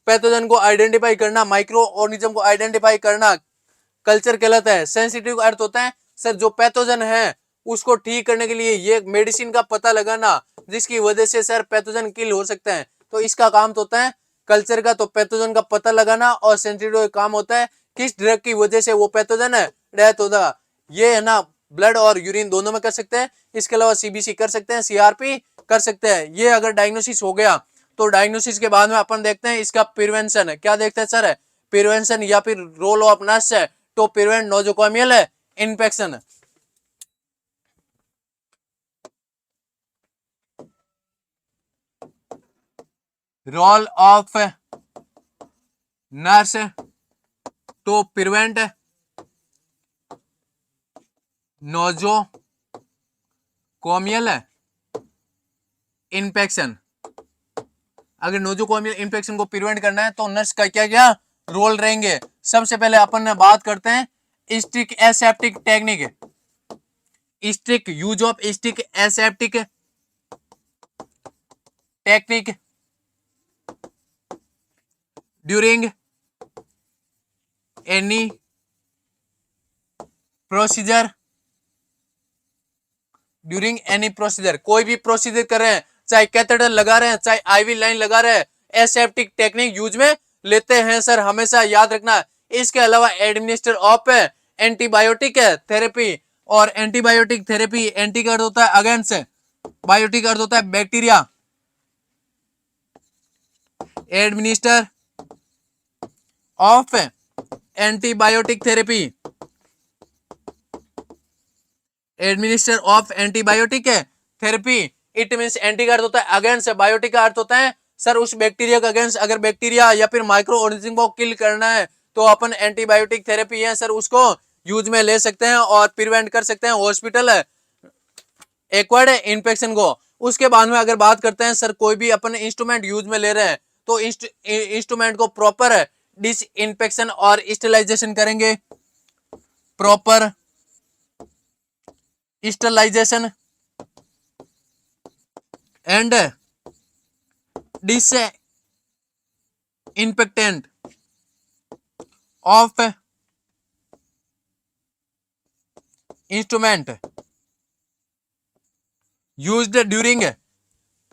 पैथोजन को आइडेंटिफाई करना, माइक्रो ऑर्गेनिज्म को आइडेंटिफाई करना कल्चर कहलाता है। सेंसिटिव का अर्थ होता है सर जो पैथोजन है उसको ठीक करने के लिए ये मेडिसिन का पता लगाना जिसकी वजह से सर पैथोजन किल हो सकते हैं, तो इसका काम तो होता है कल्चर का, तो पैथोजन का पता लगाना। और सेंसिटिव का काम होता है किस ड्रग की वजह से वो पैथोजन है डेथ होता। ये है ना ब्लड और यूरिन दोनों में कर सकते हैं। इसके अलावा सीबीसी कर सकते हैं, सीआरपी कर सकते हैं। ये अगर डायग्नोसिस हो गया तो डायग्नोसिस के बाद में अपन देखते हैं इसका प्रिवेंशन। क्या देखते हैं सर? प्रिवेंशन या फिर role of nurse to prevent nosocomial infection. Role of nurse to prevent nosocomial infection. अगर नोजोकोमियल इन्फेक्शन को प्रिवेंट करना है तो नर्स का क्या क्या रोल रहेंगे। सबसे पहले अपन बात करते हैं stick aseptic technique, stick use of stick aseptic technique during any procedure, during any procedure, कोई भी प्रोसीजर कर रहे हैं, चाहे कैथेटर लगा रहे हैं, चाहे आईवी लाइन लगा रहे हैं, एसेप्टिक टेक्निक यूज में लेते हैं सर, हमेशा याद रखना। इसके अलावा एडमिनिस्टर ऑफ एंटीबायोटिक थेरेपी, और एंटीबायोटिक थेरेपी, एंटी का अर्थ होता है अगेंस्ट, बायोटिक अर्थ होता है bacteria, administer of antibiotic therapy, administer of antibiotic therapy, it means anti का अर्थ होता है अगेंस्ट, बायोटिक का अर्थ होता है सर उस बैक्टीरिया का अगेंस्ट, अगर बैक्टीरिया या फिर माइक्रो ऑर्गेनिज्म को किल करना है तो अपन एंटीबायोटिक थेरेपी है सर उसको यूज में ले सकते हैं और प्रिवेंट कर सकते हैं हॉस्पिटल एक्वायर्ड इन्फेक्शन को। उसके बाद में अगर बात करते हैं सर कोई भी अपन इंस्ट्रूमेंट यूज में ले रहे हैं तो इंस्ट्रूमेंट को प्रॉपर डिसइंफेक्शन और स्टेरिलाइजेशन करेंगे, proper sterilisation and disinfectant of instrument used during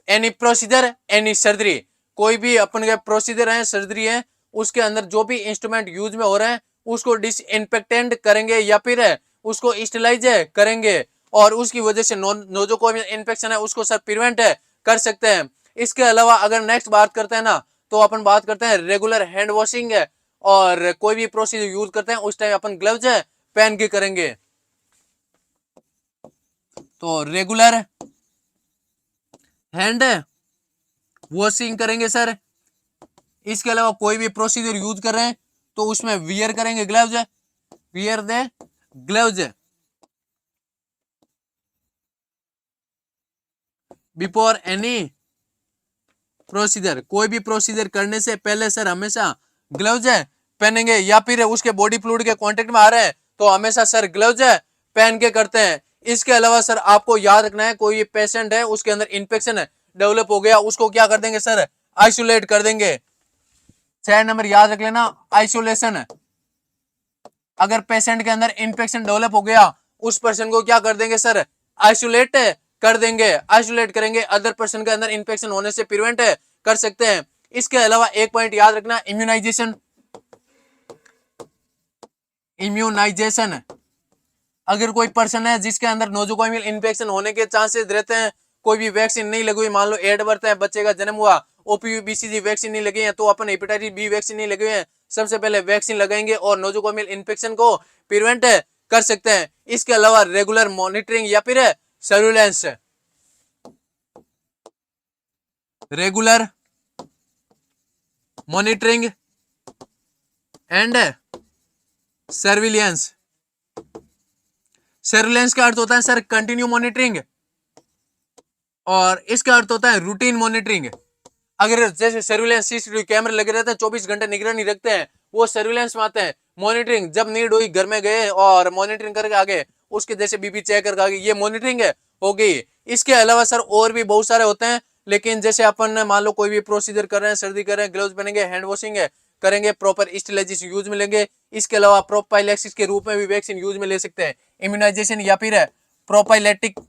any procedure any surgery, कोई भी अपन के प्रोसीजर है सर्जरी है उसके अंदर जो भी इंस्ट्रूमेंट यूज में हो रहे हैं उसको डिसइंफेक्टेंट करेंगे या फिर उसको स्टेरिलाइज करेंगे और उसकी वजह से नोजोकोमियल इन्फेक्शन है उसको सर प्रिवेंट कर सकते हैं। इसके अलावा अगर नेक्स्ट बात करते हैं ना तो अपन बात करते हैं रेगुलर हैंड वॉशिंग है, और कोई भी प्रोसीजर यूज करते हैं उस टाइम अपन ग्लव्स पहन के करेंगे। तो रेगुलर हैंड वॉशिंग करेंगे सर। इसके अलावा कोई भी प्रोसीजर यूज कर रहे हैं तो उसमें वियर करेंगे gloves, wear the gloves before any procedure, कोई भी प्रोसीजर करने से पहले सर हमेशा ग्लव्स पहनेंगे, या फिर उसके बॉडी फ्लूइड के कांटेक्ट में आ रहे हैं तो हमेशा सर ग्लव्स पहन के करते हैं। इसके अलावा सर आपको याद रखना है कोई पेशेंट है उसके अंदर इन्फेक्शन डेवलप हो गया उसको क्या कर देंगे सर आइसोलेट कर देंगे। 6 नंबर याद रख लेना आइसोलेशन, अगर पेशेंट के अंदर इन्फेक्शन डेवलप हो गया उस पर्सन को क्या कर देंगे सर आइसोलेट कर देंगे, आइसोलेट करेंगे, अदर पर्सन के अंदर इन्फेक्शन होने से प्रिवेंट कर सकते हैं। इसके अलावा एक पॉइंट याद रखना इम्यूनाइजेशन, इम्यूनाइजेशन, अगर कोई पर्सन है जिसके अंदर नोजोकोमियल इन्फेक्शन होने के चांसेस रहते हैं, कोई भी वैक्सीन नहीं लगी हुई, मान लो एड बर्थ है बच्चे का जन्म हुआ, ओपीवी बीसीजी वैक्सीन नहीं लगी है तो अपन हेपेटाइटिस बी वैक्सीन नहीं लगी है सबसे पहले वैक्सीन लगाएंगे और नोजोकोमियल इन्फेक्शन को प्रिवेंट कर सकते हैं। इसके अलावा रेगुलर मॉनिटरिंग या फिर surveillance, regular monitoring and surveillance, surveillance का अर्थ होता है सर कंटिन्यू मॉनिटरिंग और इसका अर्थ होता है रूटीन मॉनिटरिंग। अगर जैसे सर्विलेंस सीसीटीवी कैमरे लगे रहते हैं 24 घंटे निगरानी रखते हैं वो सर्विलेंस में आते हैं। मॉनिटरिंग जब नीड हुई घर में गए और मॉनिटरिंग करके आगे उसके जैसे बीपी चेक करके आगे, ये मॉनिटरिंग हो गई। इसके अलावा सर और भी बहुत सारे होते हैं लेकिन जैसे अपन मान लो कोई भी प्रोसीजर कर रहे हैं, सर्जरी कर रहे हैं, ग्लव्स पहनेंगे, हैंड वॉशिंग करेंगे, प्रॉपर स्टेरिलाइजेशन यूज में लेंगे। इसके अलावा प्रोपाइलैक्सिस के रूप में भी वैक्सीन यूज में ले सकते हैं, इम्यूनाइजेशन या फिर प्रोपाइलेटिक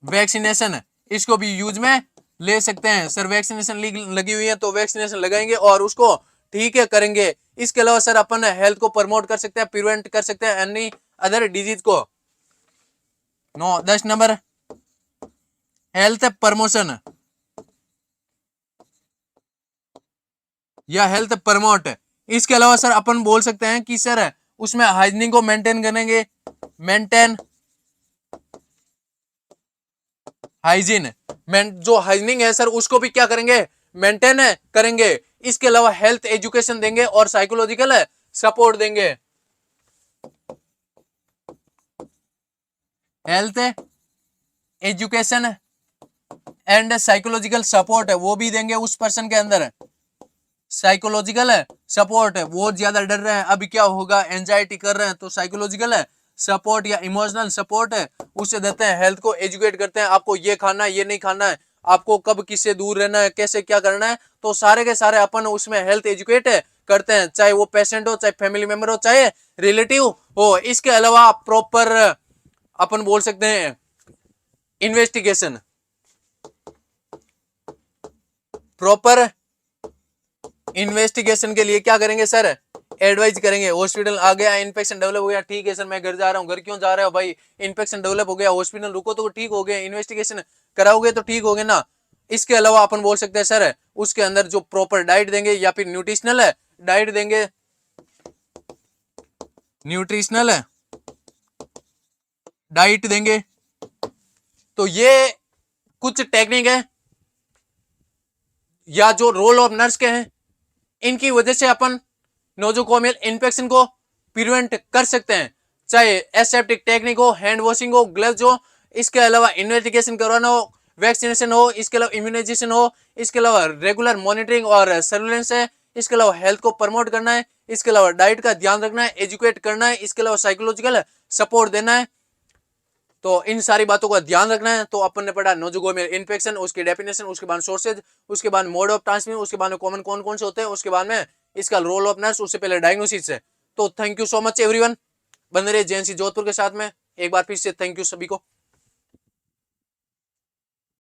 वैक्सीनेशन, इसको भी यूज में ले सकते हैं सर। वैक्सीनेशन लगी हुई है तो वैक्सीनेशन लगाएंगे और उसको ठीक है करेंगे। इसके अलावा सर अपन हेल्थ को प्रमोट कर सकते हैं, प्रिवेंट कर सकते हैं एनी अदर डिजीज को। 10 नंबर हेल्थ प्रमोशन या हेल्थ प्रमोट। इसके अलावा सर अपन बोल सकते हैं कि सर उसमें हाइजीन को मेंटेन करेंगे, मेंटेन हाइजीन, जो हाइजीनिंग है सर उसको भी क्या करेंगे मेंटेन करेंगे। इसके अलावा हेल्थ एजुकेशन देंगे और साइकोलॉजिकल सपोर्ट देंगे। Health education and psychological support है वो भी देंगे उस पर्सन के अंदर। साइकोलॉजिकल सपोर्ट है, वो ज्यादा डर रहे हैं अभी क्या होगा, एंजाइटी कर रहे हैं, तो साइकोलॉजिकल सपोर्ट या इमोशनल सपोर्ट है उसे देते हैं। हेल्थ को एजुकेट करते हैं, आपको ये खाना है ये नहीं खाना है, आपको कब किससे दूर रहना है, कैसे क्या करना है, तो सारे के सारे अपन उसमें हेल्थ एजुकेट करते हैं, चाहे वो पेशेंट हो, चाहे फैमिली मेंबर हो, चाहे रिलेटिव हो। इसके अलावा प्रॉपर अपन बोल सकते हैं इन्वेस्टिगेशन, प्रॉपर इन्वेस्टिगेशन के लिए क्या करेंगे सर, एडवाइज करेंगे। हॉस्पिटल आ गया, इन्फेक्शन डेवलप हो गया, ठीक है सर मैं घर जा रहा हूँ, घर क्यों जा रहे हो भाई, इन्फेक्शन डेवलप हो गया, हॉस्पिटल रुको तो ठीक हो गया, इन्वेस्टिगेशन कराओगे तो ठीक हो गए ना। इसके अलावा अपन बोल सकते हैं सर उसके अंदर जो प्रॉपर डाइट देंगे या फिर न्यूट्रिशनल डाइट देंगे, न्यूट्रिशनल डाइट देंगे। तो ये कुछ टेक्निक है या जो रोल ऑफ नर्स के हैं, इनकी वजह से अपन नोजोकोमियल इन्फेक्शन को प्रिवेंट कर सकते हैं, चाहे एसेप्टिक टेक्निक हो, हैंड वॉशिंग हो, ग्लव्स हो, इसके अलावा इन्वेस्टिगेशन करवाना हो, वैक्सीनेशन हो, इसके अलावा इम्यूनाइजेशन हो, इसके अलावा रेगुलर मॉनिटरिंग और सर्विलेंस है, इसके अलावा हेल्थ को प्रमोट करना है, इसके अलावा डाइट का ध्यान रखना है, एजुकेट करना है, इसके अलावा साइकोलॉजिकल सपोर्ट देना है। तो इन सारी बातों का ध्यान रखना है। तो अपन ने पढ़ा नोजोकोमियल इन्फेक्शन, उसकी डेफिनेशन, उसके बाद सोर्सेज, उसके बाद मोड ऑफ ट्रांसमिशन, उसके बाद कॉमन कौन कौन से होते हैं, उसके बाद में इसका रोल ऑफ नर्स, उससे पहले डायग्नोसिस है। तो thank you so much everyone, बने रहे जेएनसी जोधपुर के साथ में। एक बार फिर से थैंक यू सभी को।